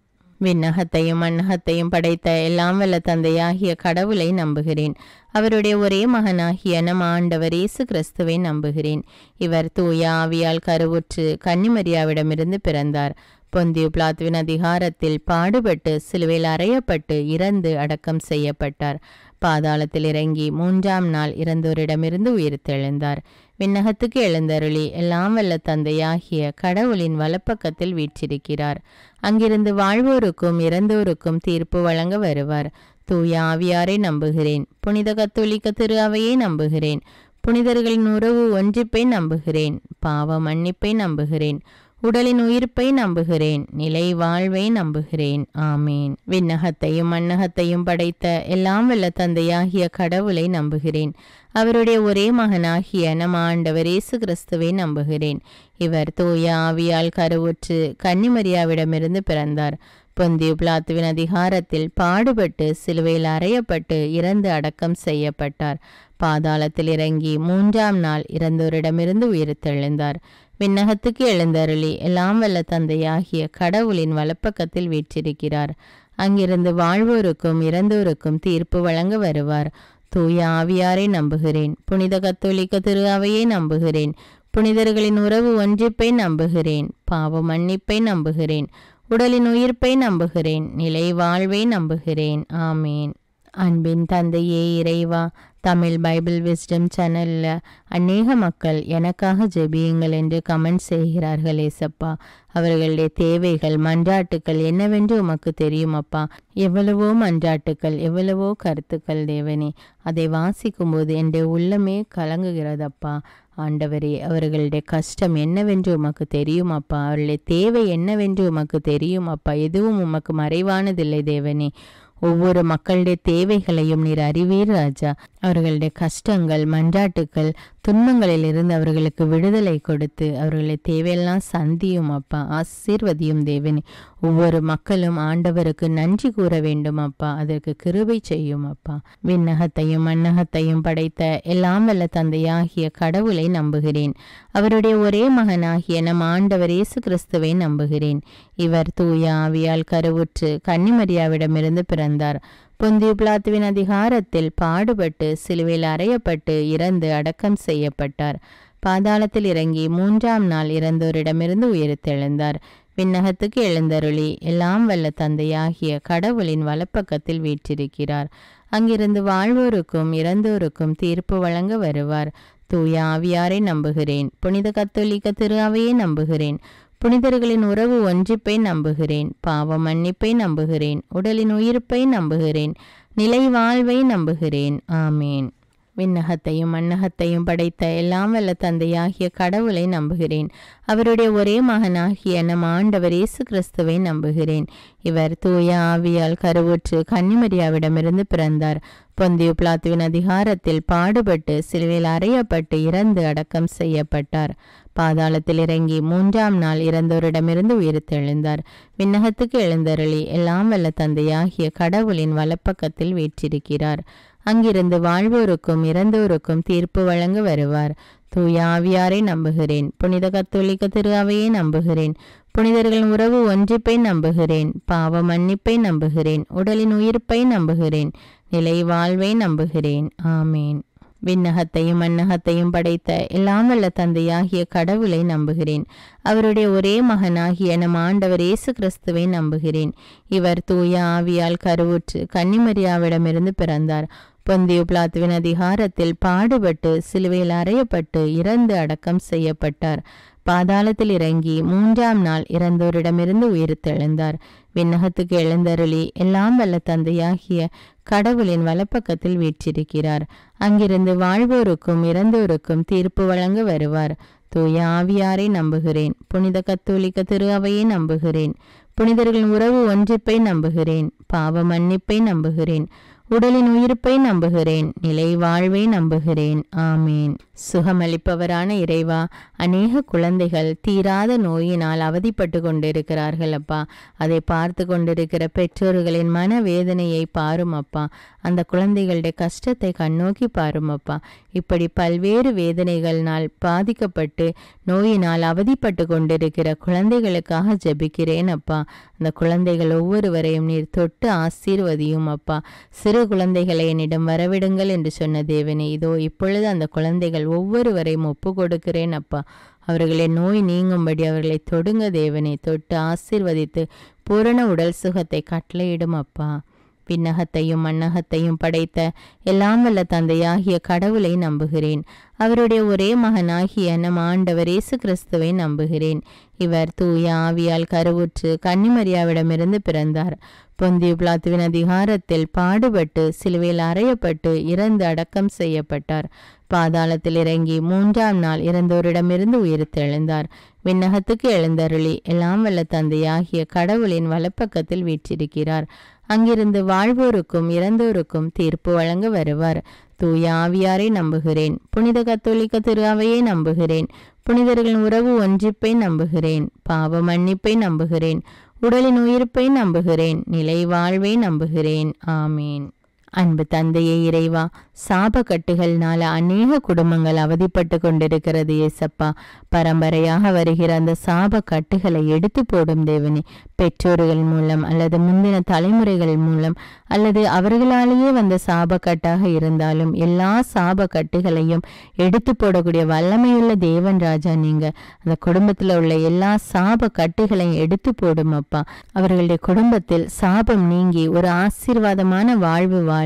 விண்ணகத்தையும் மண்ணகத்தையும் படைத்த எல்லாம் வல்ல தந்தையாகிய கடவுளை நம்புகிறேன். அவருடைய ஒரே மகனாகிய நம் ஆண்டவர் இயேசு கிறிஸ்துவை நம்புகிறேன். இவர் தூய ஆவியால் கருவுற்று கன்னிமரியாவிடமிருந்து பிறந்தார். பொந்தியு பிலாத்துவின் அதிகாரத்தில் பாடுபட்டு சிலுவையில் அறையப்பட்டு இறந்து அடக்கம் செய்யப்பட்டார். பாதாளத்தில் இறங்கி 3ஆம் நாள் இறந்தோரிடமிருந்து உயிர்த்தெழுந்தார். விண்ணகத்துக்கு எழுந்தருளி எல்லாம் வல்ல தந்தையாகிய கடவுளின் வலப்பக்கத்தில் வீற்றிருக்கிறார். அங்கிருந்து வாழ்வோருக்கும் இறந்தோருக்கும் தீர்ப்பு வழங்க வருவார். தூய ஆவியாரை நம்புகிறேன். புனித கத்தோலிக்க திரு அவையை நம்புகிறேன். புனிதர்களின் உறவு ஒன்றிப்பை நம்புகிறேன். பாவ மன்னிப்பை நம்புகிறேன். உடலின் உயிர்ப்பை நம்புகிறேன். நிலை வாழ்வை நம்புகிறேன். ஆமீன். விண்ணகத்தையும் மண்ணகத்தையும் படைத்த எல்லாம் வல்ல தந்தையாகிய கடவுளை நம்புகிறேன். அவருடைய ஒரே மகனாகிய நம் ஆண்டவர் இயேசு கிறிஸ்துவை நம்புகிறேன். இவர் தூய ஆவியால் கருவுற்று கன்னிமரியாவிடமிருந்து பிறந்தார். பொந்தியு பிலாத்துவின் அதிகாரத்தில் பாடுபட்டு சிலுவையில் அறையப்பட்டு இறந்து அடக்கம் செய்யப்பட்டார். பாதாளத்தில் இறங்கி 3ஆம் நாள் இறந்தோரிடமிருந்து உயிர்த்தெழுந்தார். விண்ணகத்துக்கு எழுந்தருளி எல்லாம் வல்ல தந்தையாகிய கடவுளின் வலப்பக்கத்தில் வீற்றிருக்கிறார். அங்கிருந்து வாழ்வோருக்கும் இறந்தோருக்கும் தீர்ப்பு வழங்க வருவார். தூய ஆவியாரை நம்புகிறேன். புனித கத்தோலிக்க திரு அவையை நம்புகிறேன். புனிதர்களின் உறவு ஒன்றிப்பை நம்புகிறேன். பாவ மன்னிப்பை நம்புகிறேன். உடலின் உயிர்ப்பை நம்புகிறேன். நிலை வாழ்வை நம்புகிறேன். ஆமீன். அன்பின் தந்தையே இறைவா, தமிழ் பைபிள் விஸ்டம் சேனலில் அநேக மக்கள் எனக்காக ஜெபியுங்கள் என்று கமெண்ட் செய்கிறார்கள் ஏசப்பா. அவர்களுடைய தேவைகள் மன்றாட்டுக்கள் என்னவென்று உமக்கு தெரியும் அப்பா. எவ்வளவோ மன்றாட்டுக்கள், எவ்வளவோ கருத்துக்கள் தேவனே. அதை வாசிக்கும்போது என்னுடைய உள்ளமே கலங்குகிறதப்பா. ஆண்டவரே, அவர்களுடைய கஷ்டம் என்னவென்று உமக்கு தெரியும் அப்பா. அவர்களுடைய தேவை என்னவென்று உமக்கு தெரியும் அப்பா. எதுவும் உமக்கு மறைவானதில்லை தேவனே. ஒவ்வொரு மக்களுடைய தேவைகளையும் நீர் அறிவீர் ராஜா. அவர்களுடைய கஷ்டங்கள் மன்றாட்டுக்கள் துன்பங்களில் இருந்து அவர்களுக்கு விடுதலை கொடுத்து அவர்களை தேவையெல்லாம் சந்தியும் அப்பா. ஆசீர்வதியும் தேவனே. ஒவ்வொரு மக்களும் ஆண்டவருக்கு நன்றி கூற வேண்டும் அப்பா. அதற்கு கிருபை செய்யும் அப்பா. விண்ணகத்தையும் மண்ணகத்தையும் படைத்த எல்லாம் வல்ல தந்தையாகிய கடவுளை நம்புகிறேன். அவருடைய ஒரே மகனாகிய நம் ஆண்டவர் இயேசு கிறிஸ்துவை நம்புகிறேன். இவர் தூய ஆவியால் கருவுற்று கன்னிமரியாவிடமிருந்து பிறந்தார். பொந்தியு பிலாத்துவின் அதிகாரத்தில் பாடுபட்டு சிலுவையில் அறையப்பட்டு இறந்து அடக்கம் செய்யப்பட்டார். பாதாளத்தில் இறங்கி 3ஆம் நாள் இறந்தோரிடமிருந்து உயிர்த்தெழுந்தார். விண்ணகத்துக்கு எழுந்தருளி எல்லாம் வல்ல தந்தையாகிய கடவுளின் வலப்பக்கத்தில் வீற்றிருக்கிறார். அங்கிருந்து வாழ்வோருக்கும் இறந்தோருக்கும் தீர்ப்பு வழங்க வருவார். தூய ஆவியாரை நம்புகிறேன். புனித கத்தோலிக்க திரு அவையை நம்புகிறேன். புனிதர்களின் உறவு ஒன்றிப்பை நம்புகிறேன். பாவ மன்னிப்பை நம்புகிறேன். உடலின் உயிர்ப்பை நம்புகிறேன். நிலை வாழ்வை நம்புகிறேன். ஆமீன். விண்ணகத்தையும் மண்ணகத்தையும் படைத்த எல்லாம் வல்ல தந்தையாகிய கடவுளை நம்புகிறேன். அவருடைய ஒரே மகனாகிய நம் ஆண்டவர் இயேசு கிறிஸ்துவை நம்புகிறேன். இவர் தூய ஆவியால் கருவுற்று கன்னிமரியாவிடமிருந்து பிறந்தார். பொந்தியு பிலாத்துவின் அதிகாரத்தில் பாடுபட்டு சிலுவையில் அறையப்பட்டு இறந்து அடக்கம் செய்யப்பட்டார். பாதாளத்தில் இறங்கி 3ஆம் நாள் இறந்தோரிடமிருந்து உயிர்த்தெழுந்தார். விண்ணகத்துக்கு எழுந்தருளி எல்லாம் வல்ல தந்தையாகிய கடவுளின் வலப்பக்கத்தில் வீற்றிருக்கிறார். அங்கிருந்து வாழ்வோருக்கும் இறந்தோருக்கும் தீர்ப்பு வழங்க வருவார். தூய ஆவியாரை நம்புகிறேன். புனித கத்தோலிக்க திரு அவையை நம்புகிறேன். புனிதர்களின் உறவு ஒன்றிப்பை நம்புகிறேன். பாவ மன்னிப்பை நம்புகிறேன். உடலின் உயிர்ப்பை நம்புகிறேன். நிலை வாழ்வை நம்புகிறேன். ஆமீன். விண்ணகத்தையும் மண்ணகத்தையும் படைத்த எல்லாம் வல்ல தந்தையாகிய கடவுளை நம்புகிறேன். அவருடைய ஒரே மகனாகிய நம் ஆண்டவர் இயேசு கிறிஸ்துவை நம்புகிறேன். இவர் தூய ஆவியால் கருவுற்று கன்னிமரியாவிடமிருந்து பிறந்தார். பொந்தியு பிலாத்துவின் அதிகாரத்தில் பாடுபட்டு சிலுவையில் அறையப்பட்டு இறந்து அடக்கம் செய்யப்பட்டார். பாதாளத்தில் இறங்கி 3ஆம் நாள் இறந்தோரிடமிருந்து உயிர்த்தெழுந்தார். விண்ணகத்துக்கு எழுந்தருளி எல்லாம் வல்ல தந்தையாகிய கடவுளின் வலப்பக்கத்தில் வீற்றிருக்கிறார். அங்கிருந்து வாழ்வோருக்கும் இறந்தோருக்கும் தீர்ப்பு வழங்க வருவார். தூய ஆவியாரை நம்புகிறேன். புனித கத்தோலிக்க திரு அவையை நம்புகிறேன். புனிதர்களின் உறவு ஒன்றிப்பை நம்புகிறேன். பாவ மன்னிப்பை நம்புகிறேன். உடலின் உயிர்ப்பை நம்புகிறேன், நிலை வாழ்வை நம்புகிறேன். ஆமீன். சுகமளிப்பவரான இறைவா, அநேக குழந்தைகள் தீராத நோயினால் அவதிப்பட்டு கொண்டிருக்கிறார்கள் அப்பா. அதை பார்த்து கொண்டிருக்கிற பெற்றோர்களின் மனவேதனையை பாரும் அப்பா. அந்த குழந்தைகளுடைய கஷ்டத்தை கண்ணோக்கி பாரும் அப்பா. இப்படி பல்வேறு வேதனைகளினால் பாதிக்கப்பட்டு நோயினால் அவதிப்பட்டு கொண்டிருக்கிற குழந்தைகளுக்காக ஜெபிக்கிறேன் அப்பா. அந்த குழந்தைகள் ஒவ்வொருவரையும் நீர் தொட்டு ஆசீர்வதியும் அப்பா. சிறு குழந்தைகளை என்னிடம் வரவிடுங்கள் என்று சொன்ன தேவனே, இதோ இப்பொழுது அந்த குழந்தைகள் ஒவ்வொருவரையும் ஒப்பு கொடுக்கிறேன் அப்பா. அவர்களின் நோய் நீங்கும்படி அவர்களை தொடுங்க தேவனே. தொட்டு ஆசீர்வதித்து பூரண உடல் சுகத்தை கட்டளையிடும் அப்பா. விண்ணகத்தையும் மண்ணகத்தையும் படைத்த எல்லாம் வல்ல தந்தையாகிய கடவுளை நம்புகிறேன். அவருடைய ஒரே மகனாகிய நம் ஆண்டவர் இயேசு கிறிஸ்துவை நம்புகிறேன். இவர் தூய ஆவியால் கருவுற்று கன்னிமரியாவிடமிருந்து பிறந்தார். பொந்தியு பிலாத்துவின் அதிகாரத்தில் பாடுபட்டு சிலுவையில் அறையப்பட்டு இறந்து அடக்கம் செய்யப்பட்டார். பாதாளத்தில் இறங்கி 3ஆம் நாள் இறந்தோரிடமிருந்து உயிர்த்தெழுந்தார். விண்ணகத்துக்கு எழுந்தருளி எல்லாம் வல்ல தந்தையாகிய கடவுளின் வலப்பக்கத்தில் வீற்றிருக்கிறார். அங்கிருந்து வாழ்வோருக்கும் இறந்தோருக்கும் தீர்ப்பு வழங்க வருவார். தூய ஆவியாரை நம்புகிறேன். புனித கத்தோலிக்க திரு அவையை நம்புகிறேன். புனிதர்களின் உறவு ஒன்றிப்பை நம்புகிறேன். பாவ மன்னிப்பை நம்புகிறேன். உடலின் உயிர்ப்பை நம்புகிறேன். நிலை வாழ்வை நம்புகிறேன். ஆமீன். அன்பு தந்தையே இறைவா, சாப கட்டுகள்னால அநேக குடும்பங்கள் அவதிப்பட்டு கொண்டிருக்கிறது ஏசப்பா. பரம்பரையாக வருகிற அந்த சாப கட்டுகளை எடுத்து போடும் தேவனே. பெற்றோர்கள் மூலம் அல்லது முந்தின தலைமுறைகள் மூலம் அல்லது அவர்களாலேயே வந்த சாப கட்டாக இருந்தாலும் எல்லா சாப கட்டுகளையும் எடுத்து போடக்கூடிய வல்லமையுள்ள தேவன் ராஜா நீங்க. அந்த குடும்பத்தில் உள்ள எல்லா சாப கட்டுகளையும் எடுத்து போடும் அப்பா. அவர்களுடைய குடும்பத்தில் சாபம் நீங்கி ஒரு ஆசீர்வாதமான வாழ்வு வாழ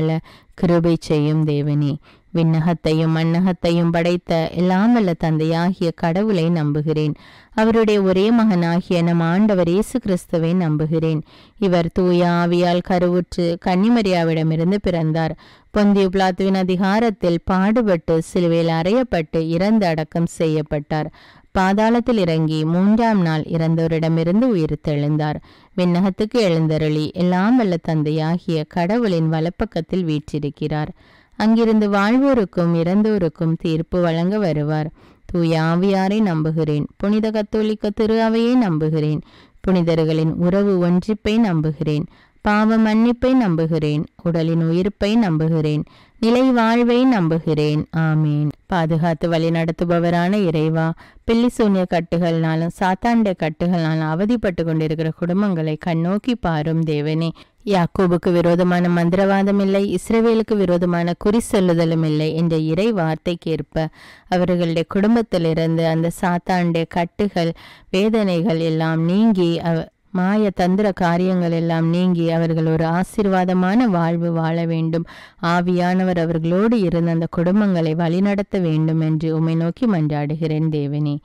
கிருபை செய்யும் தேவனே. விண்ணகத்தையும் மண்ணகத்தையும் படைத்த எல்லாம் வல்ல தந்தையாகிய கடவுளை நம்புகிறேன். அவருடைய ஒரே மகனாகிய நம் ஆண்டவர் இயேசு கிறிஸ்துவை நம்புகிறேன். இவர் தூய ஆவியால் கருவுற்று கன்னிமரியாவிடமிருந்து பிறந்தார். பொந்தியு பிலாத்துவின் அதிகாரத்தில் பாடுபட்டு சிலுவையில் அறையப்பட்டு இறந்து அடக்கம் செய்யப்பட்டார். பாதாளத்தில் இறங்கி 3ஆம் நாள் இறந்தோரிடமிருந்து உயிர்த்தெழுந்தார். விண்ணகத்துக்கு எழுந்தருளி எல்லாம் வல்ல தந்தையாகிய கடவுளின் வலப்பக்கத்தில் வீற்றிருக்கிறார். அங்கிருந்து வாழ்வோருக்கும் இறந்தோருக்கும் தீர்ப்பு வழங்க வருவார். தூய ஆவியாரை நம்புகிறேன். புனித கத்தோலிக்க திரு அவையை நம்புகிறேன். புனிதர்களின் உறவு ஒன்றிப்பை நம்புகிறேன். பாவ மன்னிப்பை நம்புகிறேன். உடலின் உயிர்ப்பை நம்புகிறேன். நிலை வாழ்வை நம்புகிறேன். ஆமீன். பாதுகாத்து வழி நடத்துபவரான இறைவா, பில்லி சூன்ய கட்டுகள்னாலும் சாத்தாண்ட கட்டுகள்னாலும் அவதிப்பட்டு கொண்டிருக்கிற குடும்பங்களை கண்ணோக்கி பாரும் தேவனே. யாக்கோபுக்கு விரோதமான மந்திரவாதம் இல்லை, இஸ்ரவேலுக்கு விரோதமான குறி சொல்லுதலும் இல்லை என்ற இறை வார்த்தைக்கேற்ப அவர்களுடைய குடும்பத்திலிருந்து அந்த சாத்தாண்ட கட்டுகள் வேதனைகள் எல்லாம் நீங்கி மாய தந்திர காரியங்கள் எல்லாம் நீங்கி அவர்கள் ஒரு ஆசீர்வாதமான வாழ்வு வாழ வேண்டும். ஆவியானவர் அவர்களோடு இருந்து அந்த குடும்பங்களை வழிநடத்த வேண்டும் என்று உம்மை நோக்கி மன்றாடுகிறேன் தேவனே.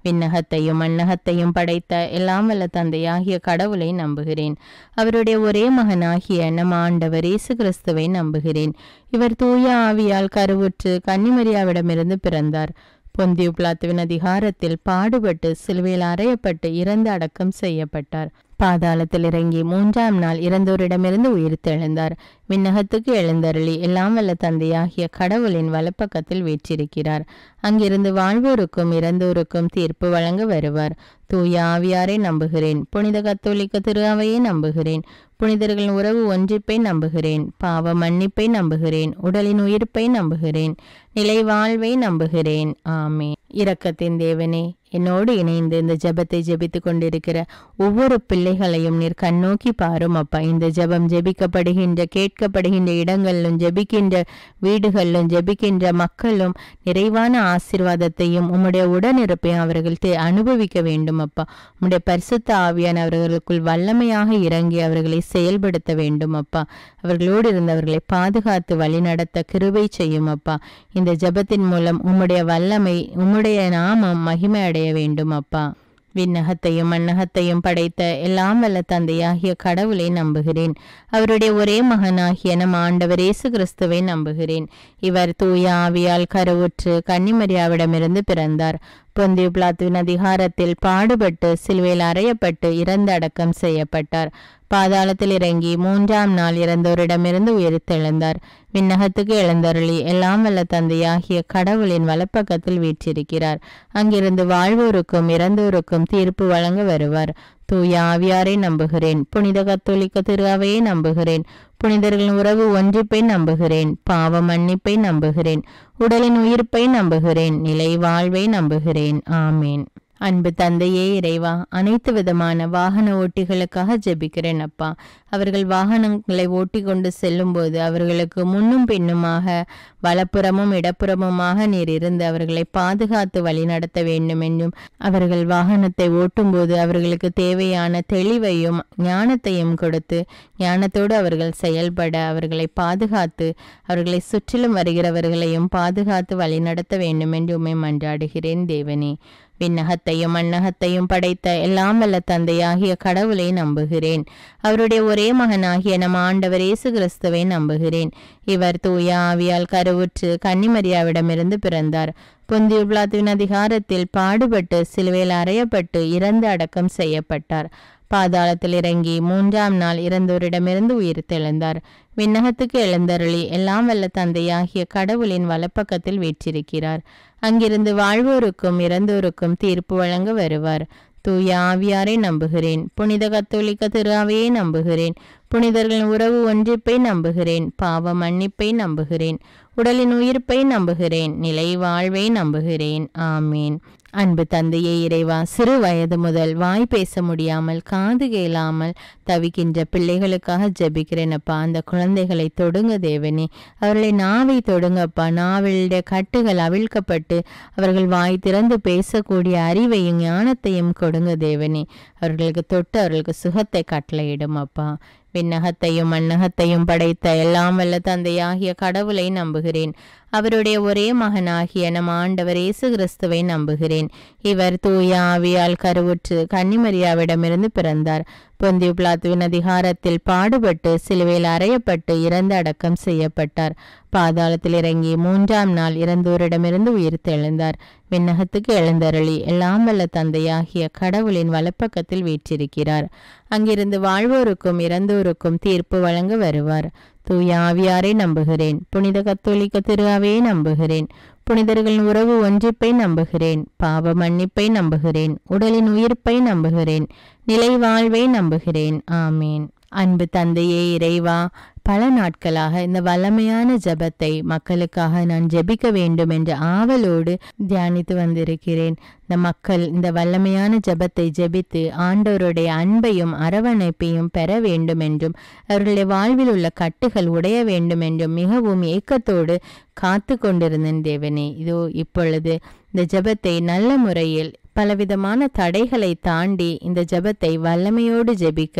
விண்ணகத்தையும் மண்ணகத்தையும் படைத்த எல்லாம் வல்ல தந்தையாகிய கடவுளை நம்புகிறேன். அவருடைய ஒரே மகனாகிய நம் ஆண்டவர் இயேசு கிறிஸ்துவை நம்புகிறேன். இவர் தூய ஆவியால் கருவுற்று கன்னிமரியாவிடமிருந்து பிறந்தார். பொந்தியு பிலாத்துவின் அதிகாரத்தில் பாடுபட்டு சிலுவையில் அறையப்பட்டு இறந்து அடக்கம் செய்யப்பட்டார். பாதாளத்தில் இறங்கி 3ஆம் நாள் இறந்தோரிடமிருந்து உயிர்த்தெழுந்தார். விண்ணகத்துக்கு எழுந்தருளி எல்லாம் வல்ல தந்தையாகிய கடவுளின் வலப்பக்கத்தில் வீற்றிருக்கிறார். அங்கிருந்து வாழ்வோருக்கும் இறந்தோருக்கும் தீர்ப்பு வழங்க வருவார். தூய ஆவியாரை நம்புகிறேன். புனித கத்தோலிக்க திரு அவையை நம்புகிறேன். புனிதர்களின் உறவு ஒன்றிப்பை நம்புகிறேன். பாவ மன்னிப்பை நம்புகிறேன். உடலின் உயிர்ப்பை நம்புகிறேன். நிலை வாழ்வை நம்புகிறேன். ஆமே. இரக்கத்தின் தேவனே, என்னோடு இணைந்து இந்த ஜெபத்தை ஜெபித்து கொண்டிருக்கிற ஒவ்வொரு பிள்ளைகளையும் நீர் கண்ணோக்கி பாரும் அப்பா. இந்த ஜெபம் ஜெபிக்கப்படுகின்ற கேட்கப்படுகின்ற இடங்களிலும் ஜெபிக்கின்ற வீடுகளிலும் ஜெபிக்கின்ற மக்களும் நிறைவான ஆசீர்வாதத்தையும் உம்முடைய உடனிருப்பையும் அவர்கள் அனுபவிக்க வேண்டும் அப்பா. உம்முடைய பரிசுத்த ஆவியான அவர்களுக்குள் வல்லமையாக இறங்கி அவர்களை செயல்படுத்த வேண்டும் அப்பா. அவர்களோடு இருந்தவர்களை பாதுகாத்து வழிநடத்த கிருபை செய்யும் அப்பா. இந்த ஜெபத்தின் மூலம் உம்முடைய வல்லமை உம்முடைய நாமம் மகிமை அடைய வேண்டும் அப்பா. விண்ணகத்தையும் மண்ணகத்தையும் படைத்த எல்லாம் வல்ல தந்தையாகிய கடவுளை நம்புகிறேன். அவருடைய ஒரே மகனாகிய நம் ஆண்டவர் இயேசு கிறிஸ்துவை நம்புகிறேன். இவர் தூய ஆவியால் கருவுற்று கன்னிமரியாவிடமிருந்து பிறந்தார். பொந்தியு பிலாத்துவின் அதிகாரத்தில் பாடுபட்டு சிலுவையில் அறையப்பட்டு இறந்து அடக்கம் செய்யப்பட்டார். பாதாளத்தில் இறங்கி 3ஆம் நாள் இறந்தோரிடமிருந்து உயிர்த்தெழுந்தார். விண்ணகத்துக்கு எழுந்தருளி எல்லாம் வல்ல தந்தையாகிய கடவுளின் வலப்பக்கத்தில் வீற்றிருக்கிறார். அங்கிருந்து வாழ்வோருக்கும் இறந்தோருக்கும் தீர்ப்பு வழங்க வருவார். தூய ஆவியாரை நம்புகிறேன். புனித கத்தோலிக்க திரு அவையை நம்புகிறேன். புனிதர்களின் உறவு ஒன்றிப்பை நம்புகிறேன். பாவ மன்னிப்பை நம்புகிறேன். உடலின் உயிர்ப்பை நம்புகிறேன். நிலை வாழ்வை நம்புகிறேன். ஆமேன். அன்பு தந்தையே இறைவா, அனைத்து விதமான வாகன ஓட்டிகளுக்காக ஜெபிக்கிறேன் அப்பா. அவர்கள் வாகனங்களை ஓட்டி கொண்டு செல்லும் போது அவர்களுக்கு முன்னும் பின்னுமாக வலப்புறமும் இடப்புறமுமாக நீர் இருந்து அவர்களை பாதுகாத்து வழிநடத்த வேண்டும் என்றும், அவர்கள் வாகனத்தை ஓட்டும் போது அவர்களுக்கு தேவையான தெளிவையும் ஞானத்தையும் கொடுத்து ஞானத்தோடு அவர்கள் செயல்பட அவர்களை பாதுகாத்து அவர்களை சுற்றிலும் வருகிறவர்களையும் பாதுகாத்து வழிநடத்த வேண்டும் என்று உம்மை மன்றாடுகிறேன் தேவனே. விண்ணகத்தையும் மண்ணகத்தையும் படைத்த எல்லாம் வல்ல தந்தையாகிய கடவுளை நம்புகிறேன். அவருடைய ஒரே மகனாகிய நம் ஆண்டவர் இயேசு கிறிஸ்துவை நம்புகிறேன். இவர் தூய ஆவியால் கருவுற்று கன்னிமரியாவிடமிருந்து பிறந்தார். பொந்தியு பிலாத்துவின் அதிகாரத்தில் பாடுபட்டு சிலுவையில் அறையப்பட்டு இறந்து அடக்கம் செய்யப்பட்டார். பாதாளத்தில் இறங்கி 3ஆம் நாள் இறந்தோரிடமிருந்து உயிர்த்தெழுந்தார். விண்ணகத்துக்கு எழுந்தருளி எல்லாம் வல்ல தந்தையாகிய கடவுளின் வலப்பக்கத்தில் வீற்றிருக்கிறார். அங்கிருந்து வாழ்வோருக்கும் இறந்தோருக்கும் தீர்ப்பு வழங்க வருவார். தூய ஆவியாரை நம்புகிறேன். புனித கத்தோலிக்க திரு அவையை நம்புகிறேன். புனிதர்களின் உறவு ஒன்றிப்பை நம்புகிறேன். பாவ மன்னிப்பை நம்புகிறேன். உடலின் உயிர்ப்பை நம்புகிறேன். நிலை வாழ்வை நம்புகிறேன். ஆமீன். அன்பு தந்தையே இறைவா, சிறு வயது முதல் வாய் பேச முடியாமல் காது கேளாமல் தவிக்கின்ற பிள்ளைகளுக்காக ஜெபிக்கிறேனப்பா. அந்த குழந்தைகளை தொடுங்க தேவனே. அவர்களை நாவை தொடுங்கப்பா. நாவிலுடைய கட்டுகள் அவிழ்க்கப்பட்டு அவர்கள் வாய் திறந்து பேசக்கூடிய அறிவையும் ஞானத்தையும் கொடுங்க தேவனே. அவர்களுக்கு தொட்டு அவர்களுக்கு சுகத்தை கட்டளையிடும் அப்பா. விண்ணகத்தையும் மண்ணகத்தையும் படைத்த எல்லாம் வல்ல தந்தையாகிய கடவுளை நம்புகிறேன். அவருடைய ஒரே மகனாகிய நம் ஆண்டவர் இயேசு கிறிஸ்துவை நம்புகிறேன். இவர் தூய ஆவியால் கருவுற்று கன்னிமரியாவிடமிருந்து பிறந்தார். பொந்தியு பிலாத்துவின் அதிகாரத்தில் பாடுபட்டு சிலுவையில் அறையப்பட்டு இறந்து அடக்கம் செய்யப்பட்டார். பாதாளத்தில் இறங்கி 3ஆம் நாள் இறந்தோரிடமிருந்து உயிர்த்தெழுந்தார். விண்ணகத்துக்கு எழுந்தருளி எல்லாம் வல்ல தந்தையாகிய கடவுளின் வலப்பக்கத்தில் வீற்றிருக்கிறார். அங்கிருந்து வாழ்வோருக்கும் இறந்தோருக்கும் தீர்ப்பு வழங்க வருவார். தூய ஆவியாரை நம்புகிறேன். புனித கத்தோலிக்க திரு அவையை நம்புகிறேன். புனிதர்களின் உறவு ஒன்றிப்பை நம்புகிறேன். பாவ மன்னிப்பை நம்புகிறேன். உடலின் உயிர்ப்பை நம்புகிறேன். நிலை வாழ்வை நம்புகிறேன். ஆமீன். அன்பு தந்தையே இறைவா, பல நாட்களாக இந்த வல்லமையான ஜெபத்தை மக்களுக்காக நான் ஜெபிக்க வேண்டும் என்ற ஆவலோடு தியானித்து வந்திருக்கிறேன். இந்த மக்கள் இந்த வல்லமையான ஜெபத்தை ஜெபித்து ஆண்டவருடைய அன்பையும் அரவணைப்பையும் பெற வேண்டும் என்றும் அவர்களுடைய வாழ்வில் உள்ள கட்டுகள் உடைய வேண்டும் என்றும் மிகவும் ஏக்கத்தோடு காத்து கொண்டிருந்தேன் தேவனே. இதோ இப்பொழுது இந்த ஜெபத்தை நல்ல முறையில் பலவிதமான தடைகளை தாண்டி இந்த ஜெபத்தை வல்லமையோடு ஜெபிக்க,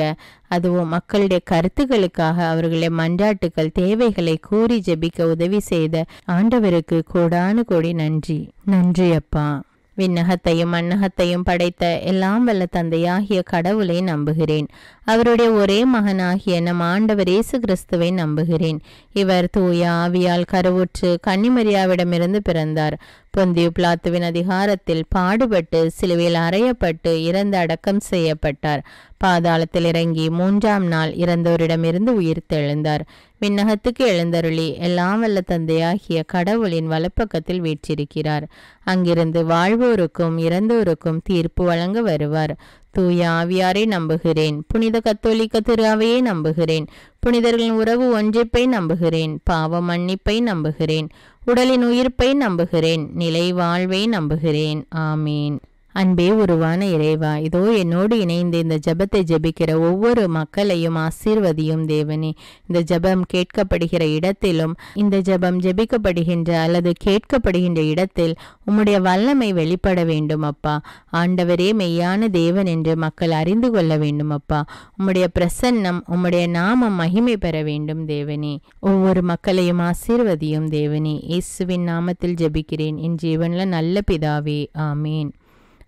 அதுவும் மக்களுடைய கருத்துக்களுக்காக அவர்களுடைய மன்றாட்டுக்கள் தேவைகளை கூறி ஜெபிக்க உதவி செய்த ஆண்டவருக்கு கோடானு கோடி நன்றி. நன்றி அப்பா. விண்ணகத்தையும் மண்ணகத்தையும் படைத்த எல்லாம் வல்ல தந்தையாகிய கடவுளை நம்புகிறேன். அவருடைய ஒரே மகனாகிய நம் ஆண்டவர் இயேசு கிறிஸ்துவை நம்புகிறேன். இவர் தூய ஆவியால் கருவுற்று கன்னிமரியாவிடமிருந்து பிறந்தார். பொந்தியு பிலாத்துவின் அதிகாரத்தில் பாடுபட்டு சிலுவையில் அறையப்பட்டு இறந்து அடக்கம் செய்யப்பட்டார். பாதாளத்தில் இறங்கி 3ஆம் நாள் இறந்தோரிடமிருந்து உயிர்த்தெழுந்தார். விண்ணகத்துக்கு எழுந்தருளி எல்லாம் வல்ல தந்தையாகிய கடவுளின் வலப்பக்கத்தில் வீற்றிருக்கிறார். அங்கிருந்து வாழ்வோருக்கும் இறந்தோருக்கும் தீர்ப்பு வழங்க வருவார். தூய ஆவியாரை நம்புகிறேன். புனித கத்தோலிக்க திரு அவையை நம்புகிறேன். புனிதர்களின் உறவு ஒன்றிப்பை நம்புகிறேன். பாவ மன்னிப்பை நம்புகிறேன். உடலின் உயிர்ப்பை நம்புகிறேன். நிலை வாழ்வை நம்புகிறேன். ஆமீன். அன்பே உருவான இறைவா, இதோ என்னோடு இணைந்து இந்த ஜெபத்தை ஜெபிக்கிற ஒவ்வொரு மக்களையும் ஆசீர்வதியும் தேவனே. இந்த ஜெபம் கேட்கப்படுகிற இடத்திலும் இந்த ஜெபம் ஜெபிக்கப்படுகின்ற அல்லது கேட்கப்படுகின்ற இடத்தில் உம்முடைய வல்லமை வெளிப்பட வேண்டும் அப்பா. ஆண்டவரே மெய்யான தேவன் என்று மக்கள் அறிந்து கொள்ள வேண்டும் அப்பா. உம்முடைய பிரசன்னம், உம்முடைய நாமம் மகிமை பெற வேண்டும் தேவனே. ஒவ்வொரு மக்களையும் ஆசீர்வதியும் தேவனே. இயேசுவின் நாமத்தில் ஜெபிக்கிறேன் என் ஜீவன்ல நல்ல பிதாவே. ஆமீன்.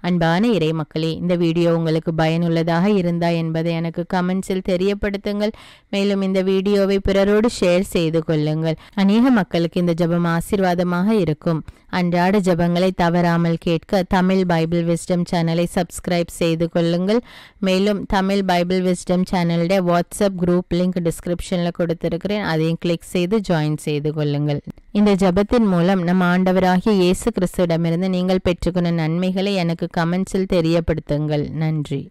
அன்பான இறை மக்களே, இந்த வீடியோ உங்களுக்கு பயனுள்ளதாக இருந்தா என்பதை எனக்கு கமெண்ட்ஸில் தெரியப்படுத்துங்கள். மேலும் இந்த வீடியோவை பிறரோடு ஷேர் செய்து கொள்ளுங்கள். அநேக மக்களுக்கு இந்த ஜெபம் ஆசீர்வாதமாக இருக்கும். அன்றாட ஜெபங்களை தவறாமல் கேட்க தமிழ் பைபிள் விஸ்டம் சேனலை சப்ஸ்கிரைப் செய்து கொள்ளுங்கள். மேலும் தமிழ் பைபிள் விஸ்டம் சேனலுடைய வாட்ஸ்அப் குரூப் லிங்க் டிஸ்கிரிப்ஷனில் கொடுத்திருக்கிறேன். அதையும் கிளிக் செய்து ஜாயின் செய்து கொள்ளுங்கள். இந்த ஜெபத்தின் மூலம் நம் ஆண்டவராகிய இயேசு கிறிஸ்துவிடமிருந்து நீங்கள் பெற்றுக்கொண்ட நன்மைகளை எனக்கு கமெண்ட்ஸில் தெரியப்படுத்துங்கள். நன்றி.